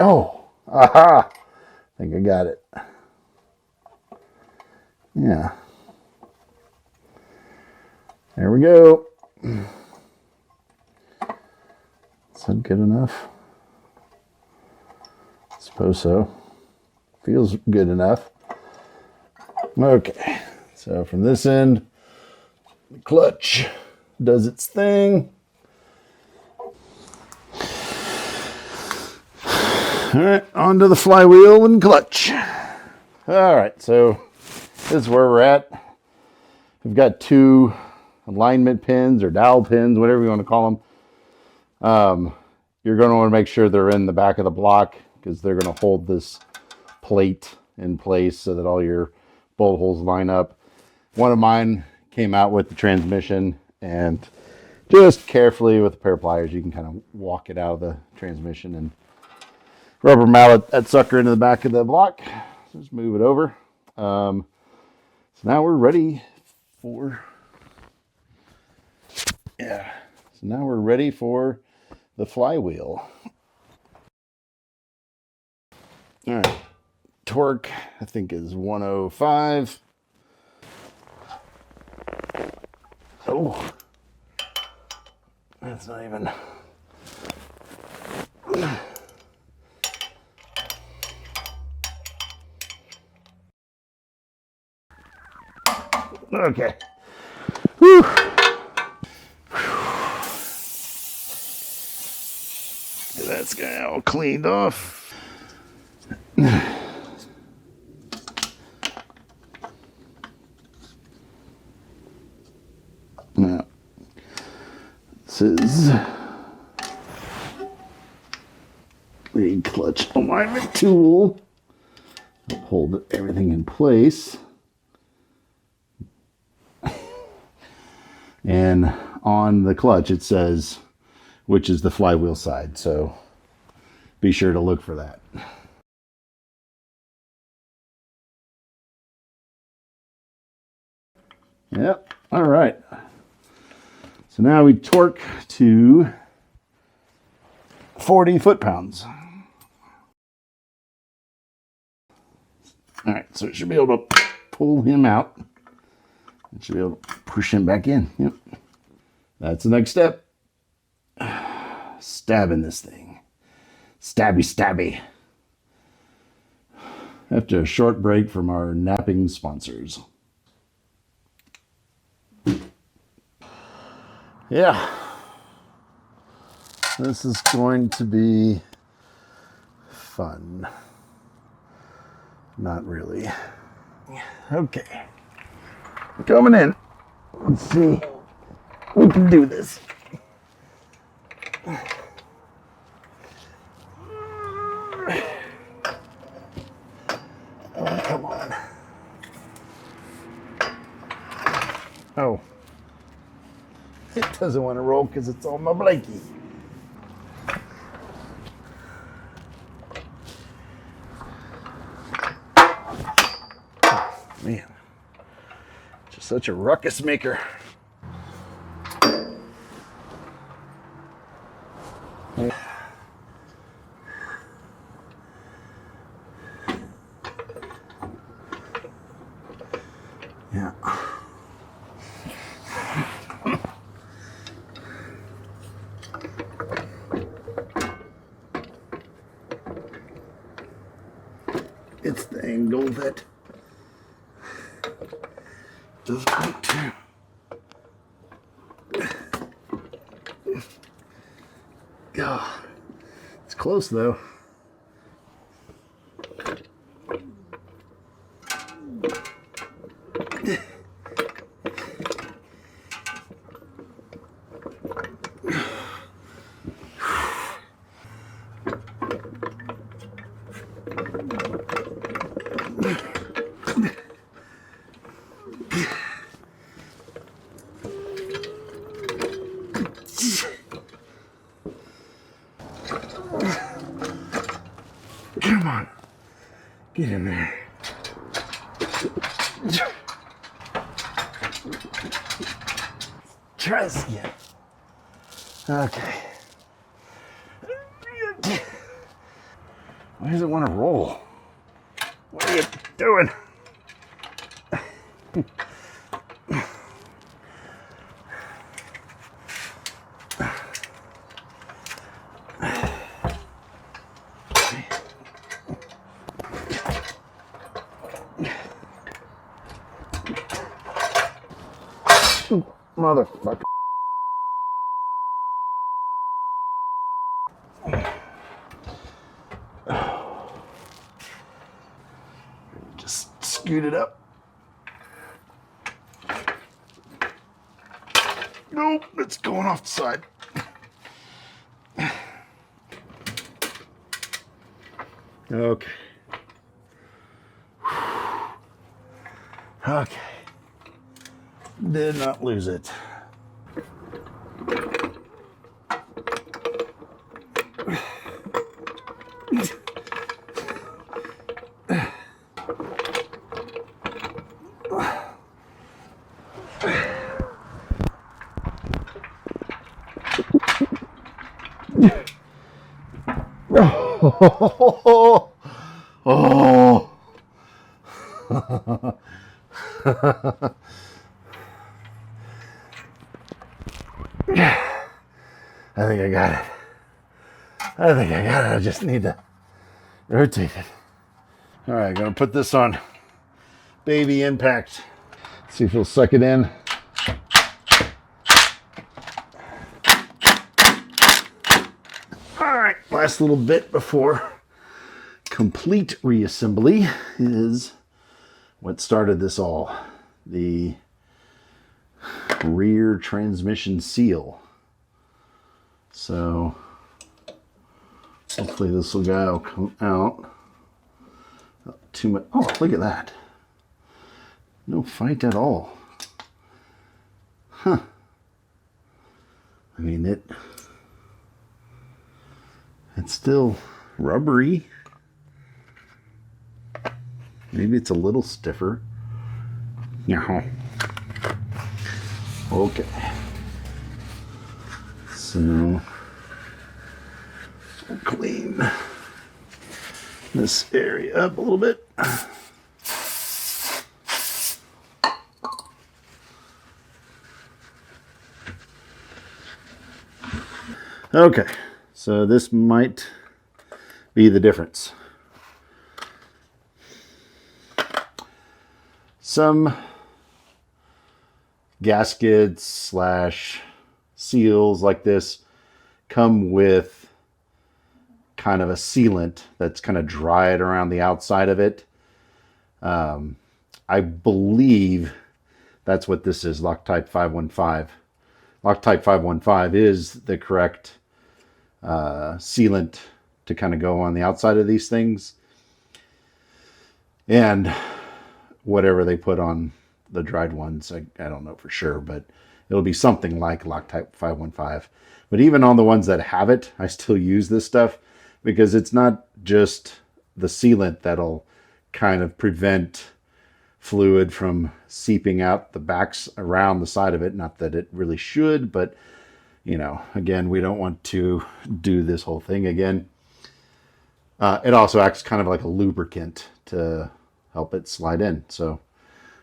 Oh! Aha! I think I got it. Yeah. There we go. Is that good enough? I suppose so. Feels good enough. Okay. So from this end, the clutch does its thing. All right, onto the flywheel and clutch. All right, so this is where we're at. We've got two alignment pins or dowel pins, whatever you want to call them. You're going to want to make sure they're in the back of the block because they're going to hold this plate in place so that all your bolt holes line up. One of mine came out with the transmission, and just carefully with a pair of pliers, you can kind of walk it out of the transmission and rubber mallet that sucker into the back of the block. So just move it over. So now we're ready for, So now we're ready for the flywheel. All right. Torque, I think, is 105. Oh, that's not even. Okay. Whew. That's got all cleaned off. Now, this is the clutch alignment tool. Hold everything in place. And on the clutch, it says which is the flywheel side. So be sure to look for that. Yep. All right. So now we torque to 40 foot-pounds. All right. So it should be able to pull him out. It should be able to push him back in. Yep. That's the next step. Stabbing this thing. Stabby, stabby. After a short break from our napping sponsors. Yeah. This is going to be fun. Not really. Okay. Coming in. Let's see. We can do this. Oh, come on. Oh. It doesn't want to roll because it's on my blankie. Man, just such a ruckus maker. Yeah. It's the angle that does point to. God, it's close though. Come on, get in there. Try this again. Okay. Why does it want to roll? What are you doing? Motherfucker. Just scoot it up. Nope, it's going off the side. Okay. Okay. Did not lose it. Oh. I think I got it. I just need to rotate it. All right, gonna put this on baby impact. See if it'll suck it in. All right, last little bit before complete reassembly is what started this all. The rear transmission seal. So hopefully this little guy will come out. Not too much. Oh, look at that. No fight at all. Huh. I mean, it's still rubbery. Maybe it's a little stiffer. Yeah. Okay. So clean this area up a little bit. Okay, so this might be the difference. Some gaskets / seals like this come with kind of a sealant that's kind of dried around the outside of it. I believe that's what this is, Loctite 515. Loctite 515 is the correct sealant to kind of go on the outside of these things. And whatever they put on the dried ones. I don't know for sure, but it'll be something like Loctite 515. But even on the ones that have it, I still use this stuff because it's not just the sealant that'll kind of prevent fluid from seeping out the backs around the side of it. Not that it really should, but you know, again, we don't want to do this whole thing again. It also acts kind of like a lubricant to help it slide in. So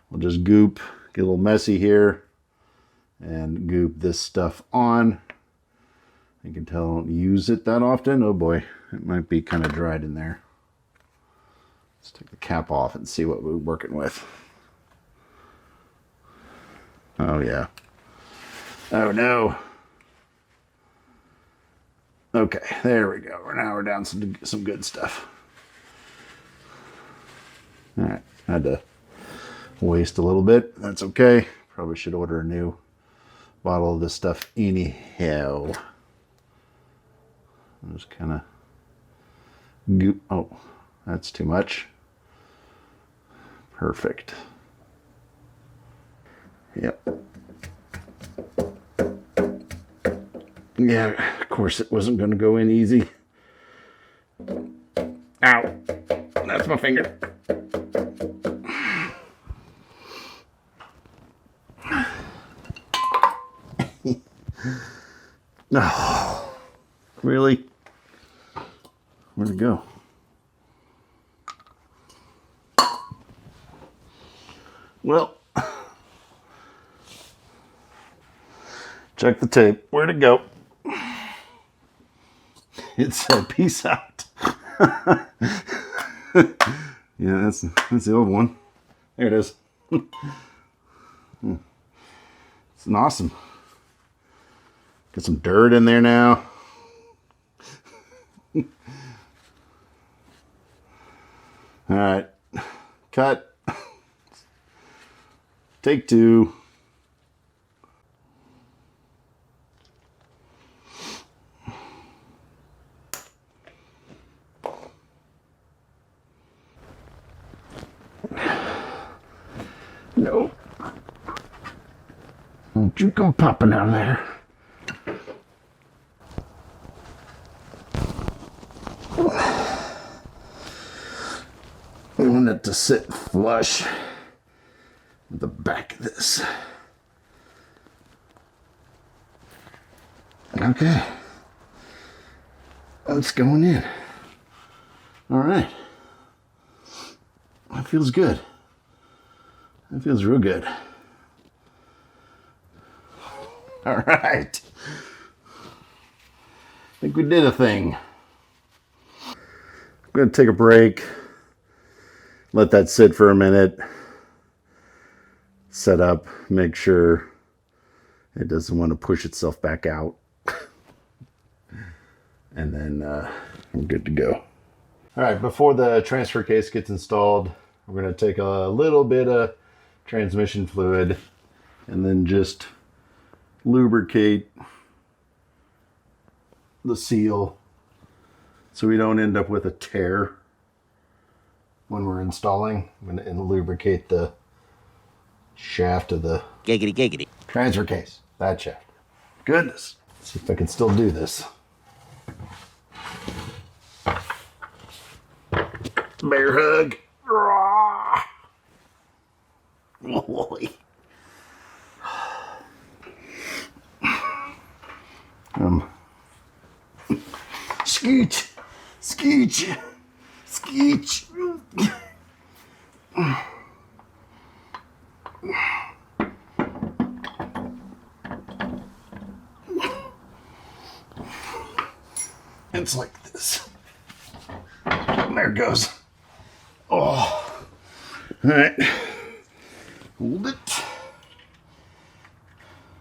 we'll just goop, get a little messy here, and goop this stuff on. You can tell I don't use it that often. Oh boy, it might be kind of dried in there. Let's take the cap off and see what we're working with. Oh yeah. Oh no. Okay, there we go. Now we're down some good stuff. All right, had to waste a little bit. That's okay. Probably should order a new bottle of this stuff anyhow. I'm just kind of goop. Oh, that's too much. Perfect. Yep. Yeah, of course it wasn't going to go in easy. Ow. That's my finger. Oh, really? Where'd it go? Well, check the tape. Where'd it go? It said peace out. Yeah, that's the old one. There it is. It's an awesome. Get some dirt in there now. All right, cut. Take two. Nope. Don't you come popping out of there. I want it to sit flush with the back of this. Okay. It's going in. All right. That feels good. That feels real good. All right. I think we did a thing. I'm going to take a break. Let that sit for a minute. Set up. Make sure it doesn't want to push itself back out. And then I'm good to go. All right, before the transfer case gets installed, we're going to take a little bit of transmission fluid and then just lubricate the seal so we don't end up with a tear when we're installing. I'm going to lubricate the shaft of the Giggity. transfer case. That shaft. Goodness. Let's see if I can still do this. Bear hug. Scooch. Scooch. Scooch. It's like this. There it goes. Oh. All right. Hold it.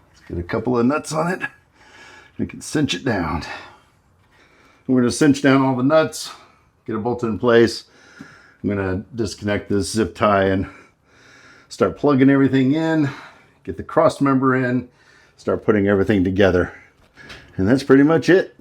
Let's get a couple of nuts on it. We can cinch it down. We're going to cinch down all the nuts, get it bolted in place. I'm going to disconnect this zip tie and start plugging everything in, get the cross member in, start putting everything together. And that's pretty much it.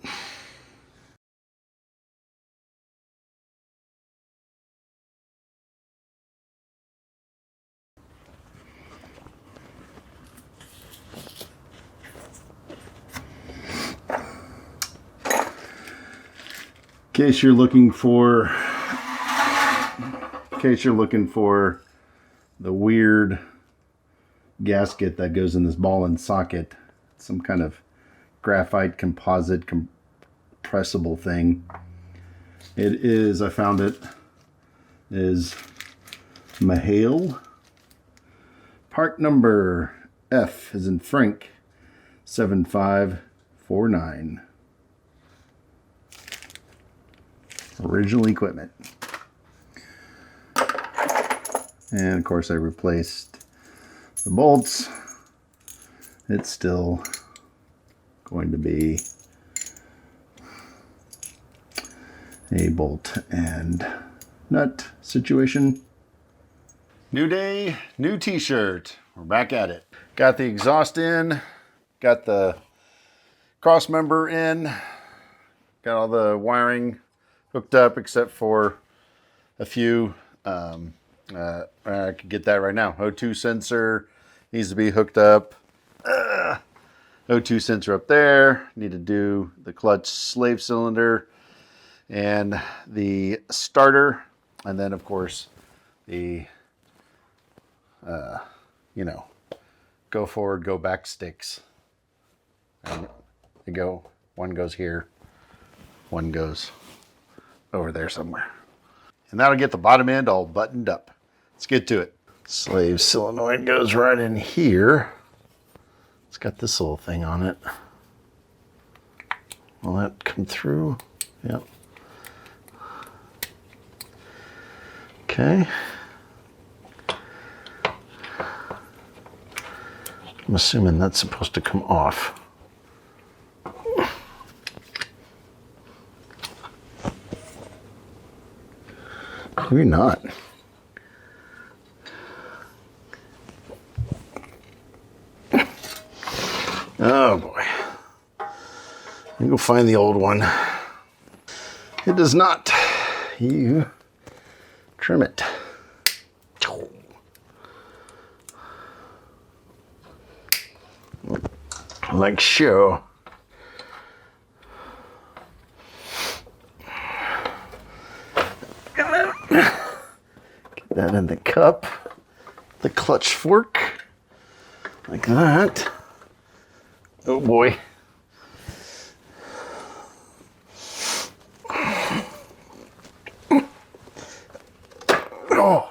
case you're looking for the weird gasket that goes in this ball and socket, some kind of graphite composite compressible thing. It is, I found it, is Mahale. Part number F as in Frank 7549. Original equipment. And of course I replaced the bolts. It's still going to be a bolt and nut situation. New day, new t-shirt. We're back at it. Got the exhaust in, got the cross member in, got all the wiring hooked up except for a few. I could get that right now. O2 sensor needs to be hooked up. O2 sensor up there. Need to do the clutch slave cylinder and the starter, and then of course the go forward, go back sticks. And they go, one goes here, one goes over there somewhere. And that'll get the bottom end all buttoned up. Let's get to it. Slave solenoid goes right in here. It's got this little thing on it. Will that come through? Yep. Okay. I'm assuming that's supposed to come off. Maybe not. Oh boy. Let me go find the old one. It does not. You trim it. Like so. Get that in the cup. The clutch fork. Like that. Oh boy. Oh.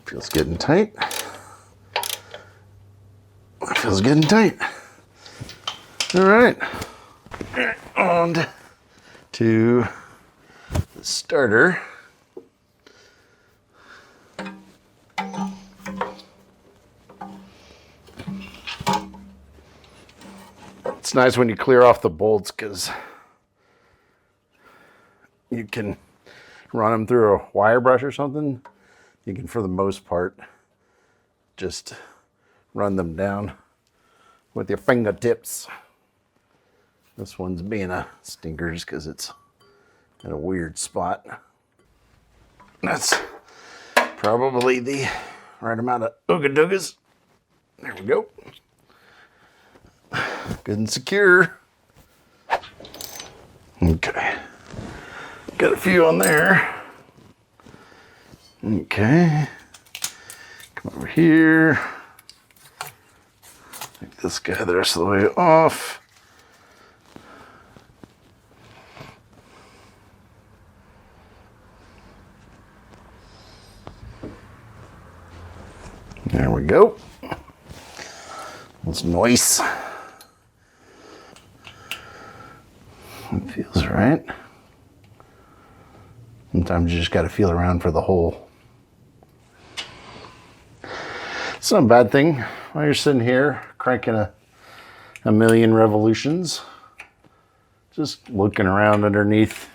Feels getting tight. Feels getting tight. All right. On to the starter. It's nice when you clear off the bolts because you can run them through a wire brush or something. You can, for the most part, just run them down with your fingertips. This one's being a stinker just because it's in a weird spot. That's probably the right amount of ooga doogas. There we go. Good and secure. Okay. Got a few on there. Okay. Come over here. Take this guy the rest of the way off. There we go. That's nice. It feels right. Sometimes you just got to feel around for the hole. It's not a bad thing while you're sitting here cranking a million revolutions. Just looking around underneath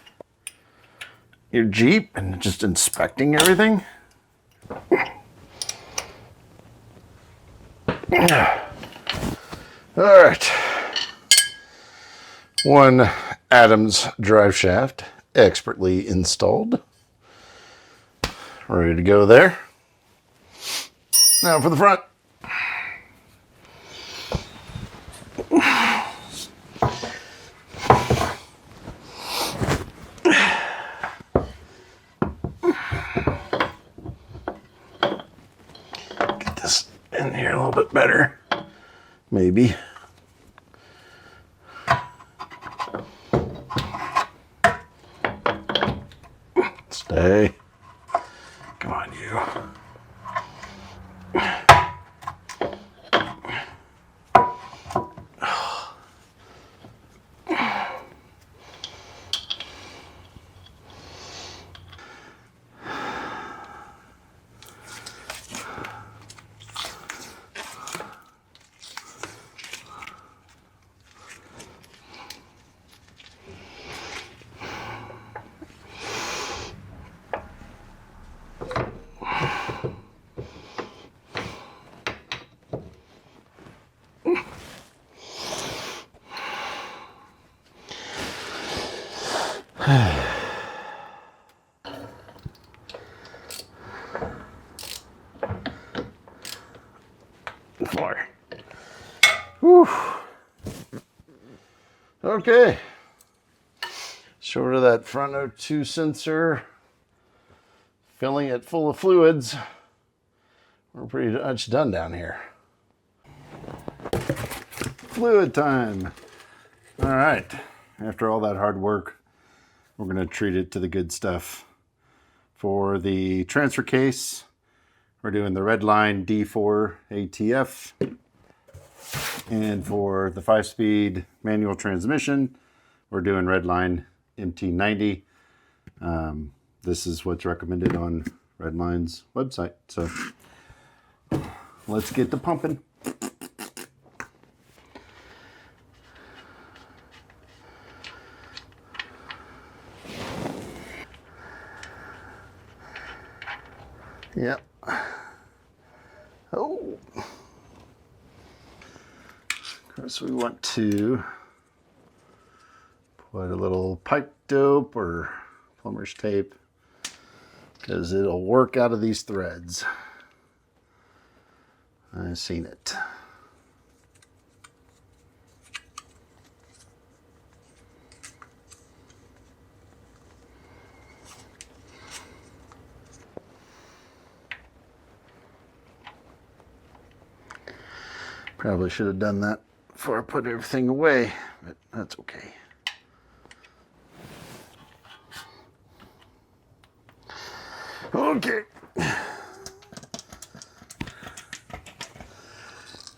your Jeep and just inspecting everything. All right. One Adams drive shaft expertly installed. Ready to go there. Now for the front. Get this in here a little bit better. Maybe. Stay. Come on, you. Floor. Whew. Okay. Short of that front O2 sensor, filling it full of fluids, we're pretty much done down here. Fluid time. All right. After all that hard work, we're going to treat it to the good stuff. For the transfer case, we're doing the Redline D4 ATF. And for the 5-speed manual transmission, we're doing Redline MT90. This is what's recommended on Redline's website. So let's get to pumping. Yep. Oh. Of course, we want to put a little pipe dope or plumber's tape because it'll work out of these threads. I've seen it. Probably should have done that before I put everything away, but that's okay. Okay.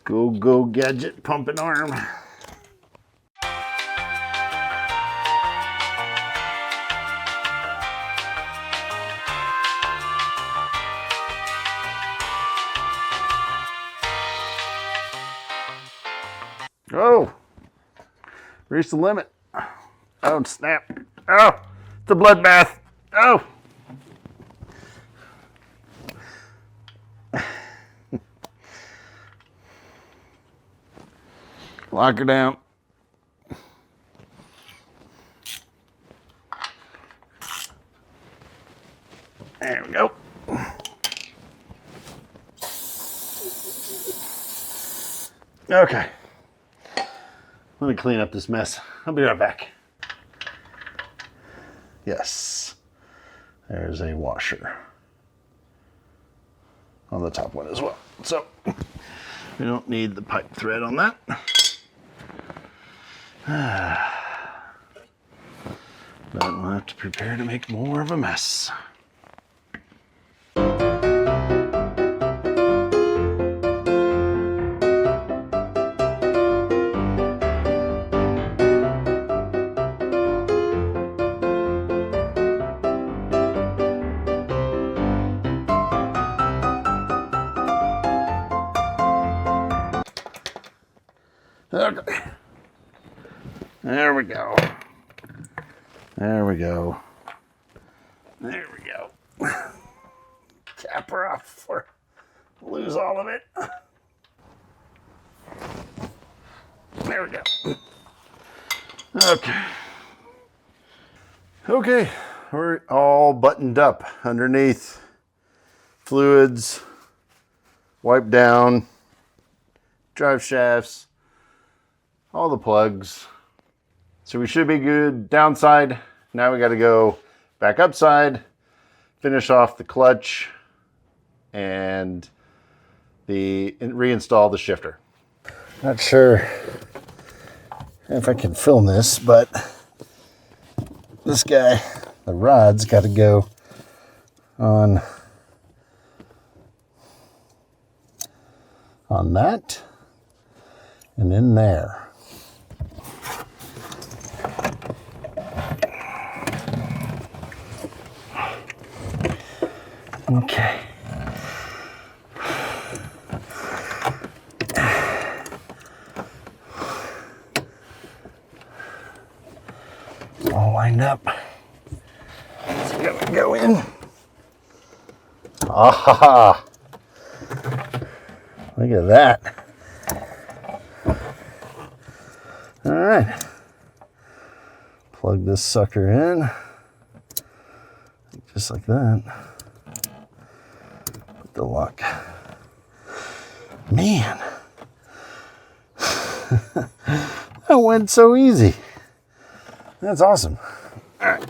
Go gadget pumping arm. Oh, reached the limit. Oh, snap. Oh, it's a bloodbath. Oh. Lock her down. There we go. Okay. Let me clean up this mess. I'll be right back. Yes. There's a washer on the top one as well. So we don't need the pipe thread on that. But we'll have to prepare to make more of a mess. Okay. There we go. There we go. There we go. Cap her off before I lose all of it. There we go. Okay. Okay, we're all buttoned up underneath. Fluids, wipe down, drive shafts, all the plugs. So we should be good downside. Now we got to go back upside, finish off the clutch, and reinstall the shifter. Not sure if I can film this, but this guy, the rod's got to go on that and in there. Okay. All lined up. It's gonna go in. Ah! Look at that. All right. Plug this sucker in. Just like that. Put the lock. Man. That went so easy. That's awesome. All right.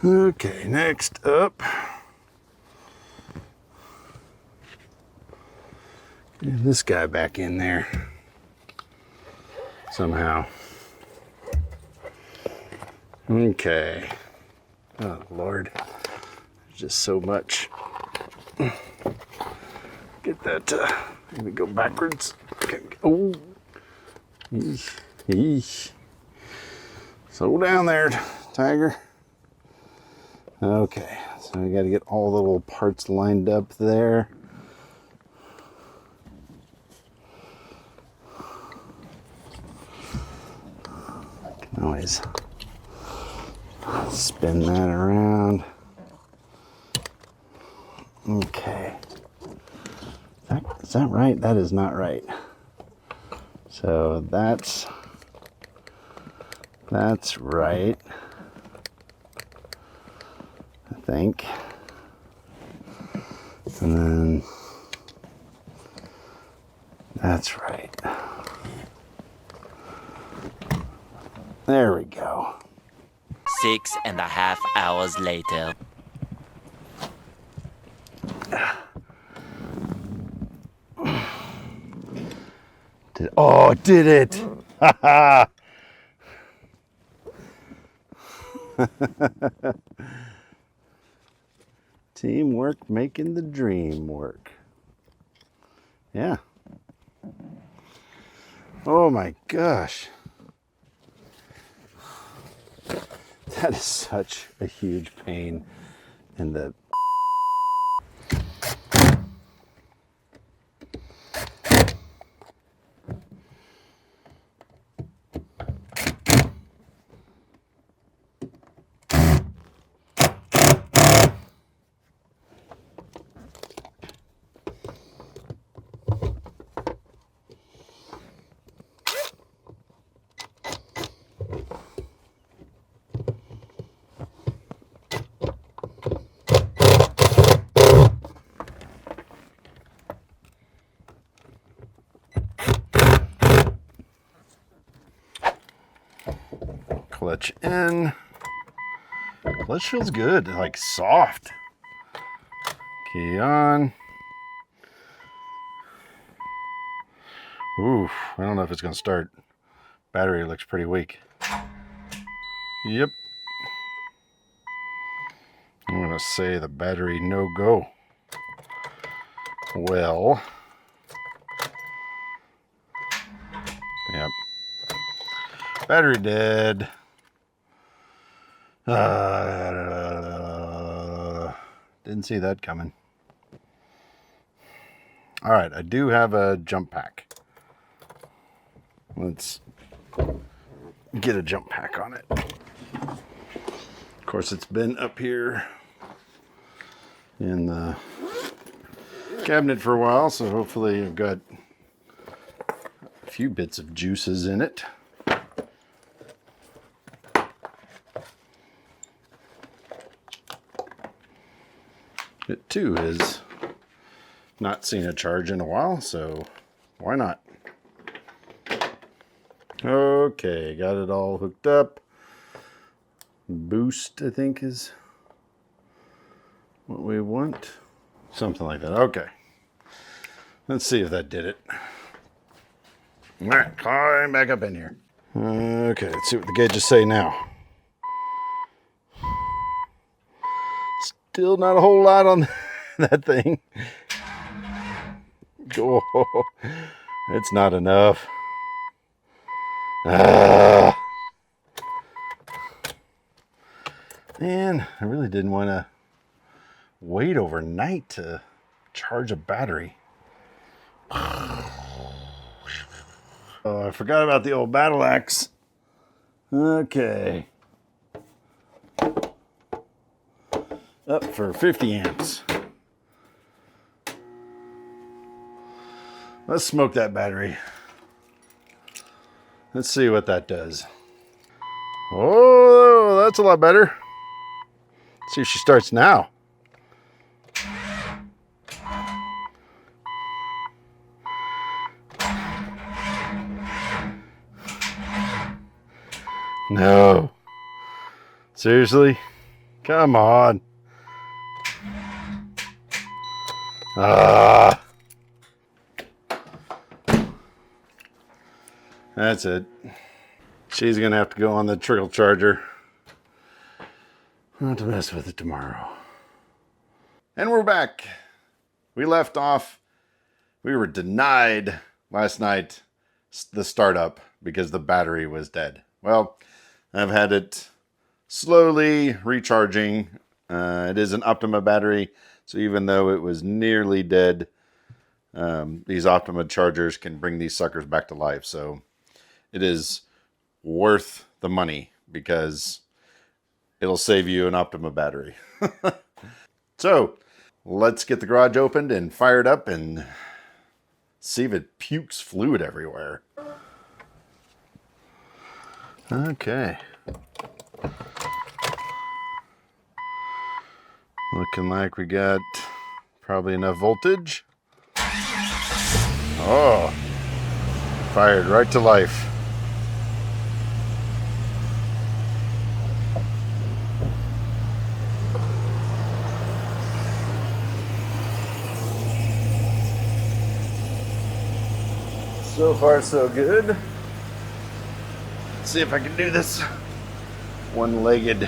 Okay, next up. Get this guy back in there somehow. Okay. Oh, Lord. There's just so much. Get that. Let me go backwards. Okay. Oh. Eesh. Eesh. Slow down there, Tiger. Okay. So we got to get all the little parts lined up there. Can always spin that around. Okay. Is that right? That is not right. So that's right. I think. And then that's right. There we go. 6.5 hours later. Did it? Ha Teamwork making the dream work. Yeah. Oh my gosh. That is such a huge pain in the clutch in. Clutch feels good, like soft. Key on. Oof, I don't know if it's gonna start. Battery looks pretty weak. Yep. I'm gonna say the battery no go. Well. Yep. Battery dead. Didn't see that coming. All right, I do have a jump pack. Let's get a jump pack on it. Of course, it's been up here in the cabinet for a while, so hopefully I've got a few bits of juices in it. It too is not seen a charge in a while, so why not? Okay, got it all hooked up. Boost, I think, is what we want. Something like that. Okay. Let's see if that did it. All right, climb back up in here. Okay, let's see what the gauges say now. Still not a whole lot on that thing. Oh, it's not enough. Man, I really didn't want to wait overnight to charge a battery. Oh, I forgot about the old battle axe. Okay. Up for 50 amps. Let's smoke that battery. Let's see what that does. Oh, that's a lot better. Let's see if she starts now. No. Seriously? Come on. Ah. That's it. She's gonna have to go on the trickle charger. Not to mess with it tomorrow. And we're back. We left off. We were denied last night the startup because the battery was dead. Well, I've had it slowly recharging. It is an Optima battery, so even though it was nearly dead, these Optima chargers can bring these suckers back to life. So it is worth the money because it'll save you an Optima battery. So let's get the garage opened and fired up and see if it pukes fluid everywhere. Okay. Looking like we got probably enough voltage. Oh, fired right to life. So far, so good. Let's see if I can do this one-legged.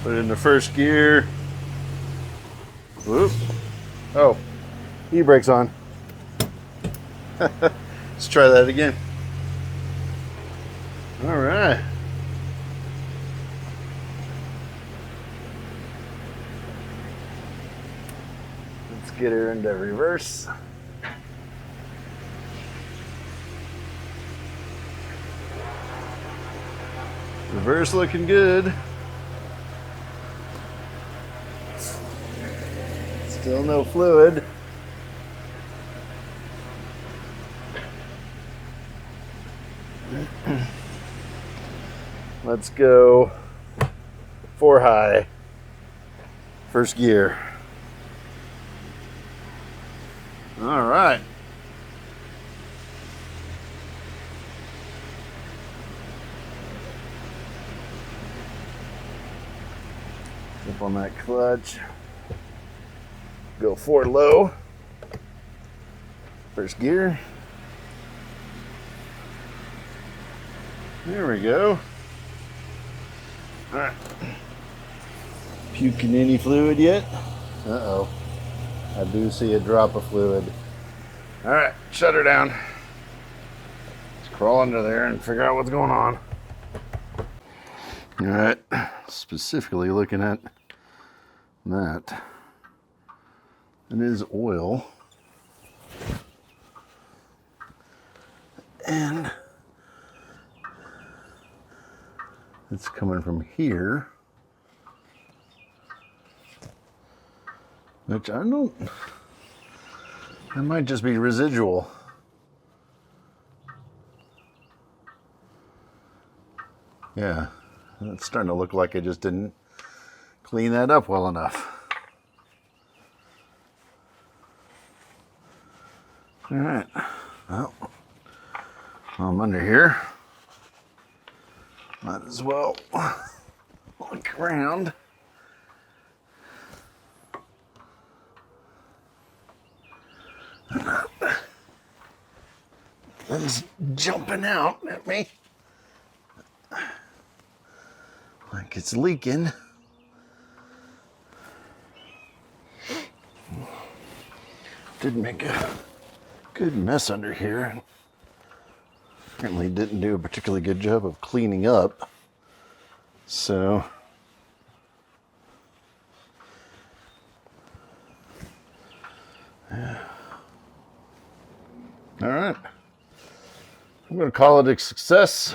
Put it in the first gear. Whoop. Oh, e-brake's on. Let's try that again. All right. Let's get her into reverse. Reverse looking good. Still no fluid. Let's go 4 high. First gear. All right. Up on that clutch. Go 4 low. First gear. There we go. All right. Puking any fluid yet? Uh-oh. I do see a drop of fluid. All right, shut her down. Let's crawl under there and figure out what's going on. All right, specifically looking at that. It is oil. And it's coming from here. Which I don't That might just be residual. Yeah, it's starting to look like I just didn't clean that up well enough. All right, well, I'm under here. Might as well look around. It's jumping out at me like it's leaking. Did make a good mess under here. Apparently didn't do a particularly good job of cleaning up. So yeah. All right. I'm going to call it a success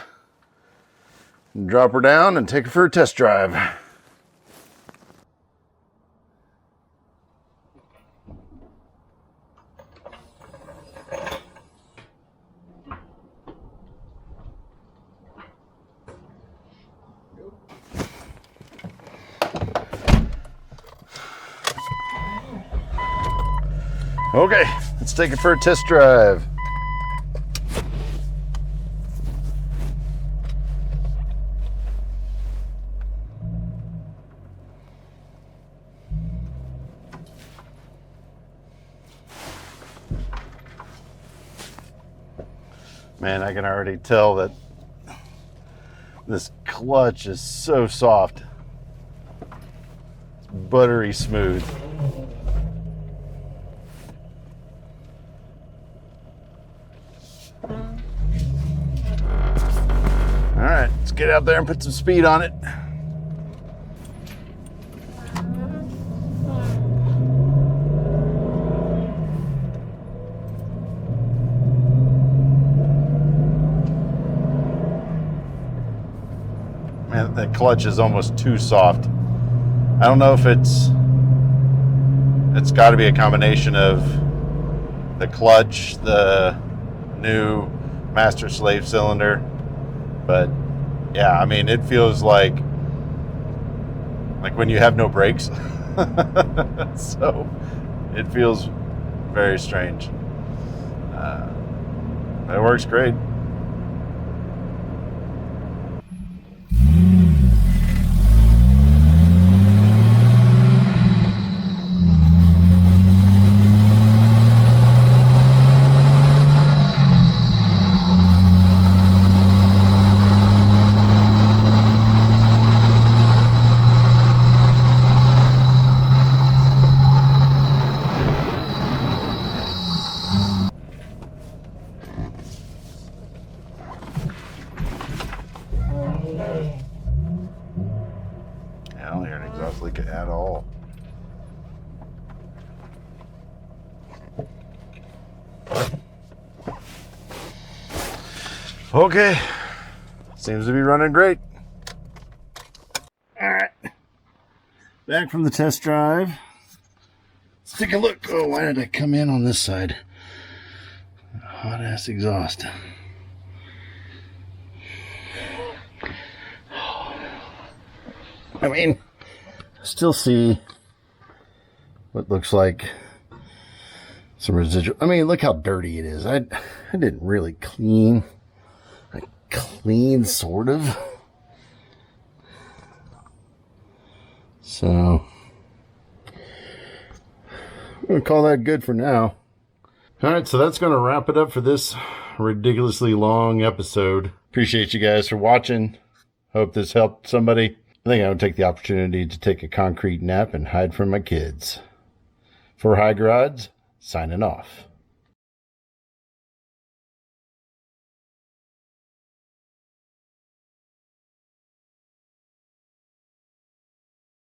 and drop her down and take her for a test drive. Okay, let's take it for a test drive. Man, I can already tell that this clutch is so soft. It's buttery smooth. All right, let's get out there and put some speed on it. Man, that clutch is almost too soft. I don't know if it's got to be a combination of the clutch, the new master slave cylinder, but yeah, I mean, it feels like when you have no brakes. So it feels very strange. It works great. I don't hear an exhaust leak at all. Okay, seems to be running great. All right, back from the test drive. Let's take a look. Oh, why did I come in on this side? Hot ass exhaust. I mean, still see what looks like some residual. I mean, look how dirty it is. I didn't really clean. I cleaned sort of. So I'm going to call that good for now. All right, so that's going to wrap it up for this ridiculously long episode. Appreciate you guys for watching. Hope this helped somebody. I think I would take the opportunity to take a concrete nap and hide from my kids. For High Garage, signing off.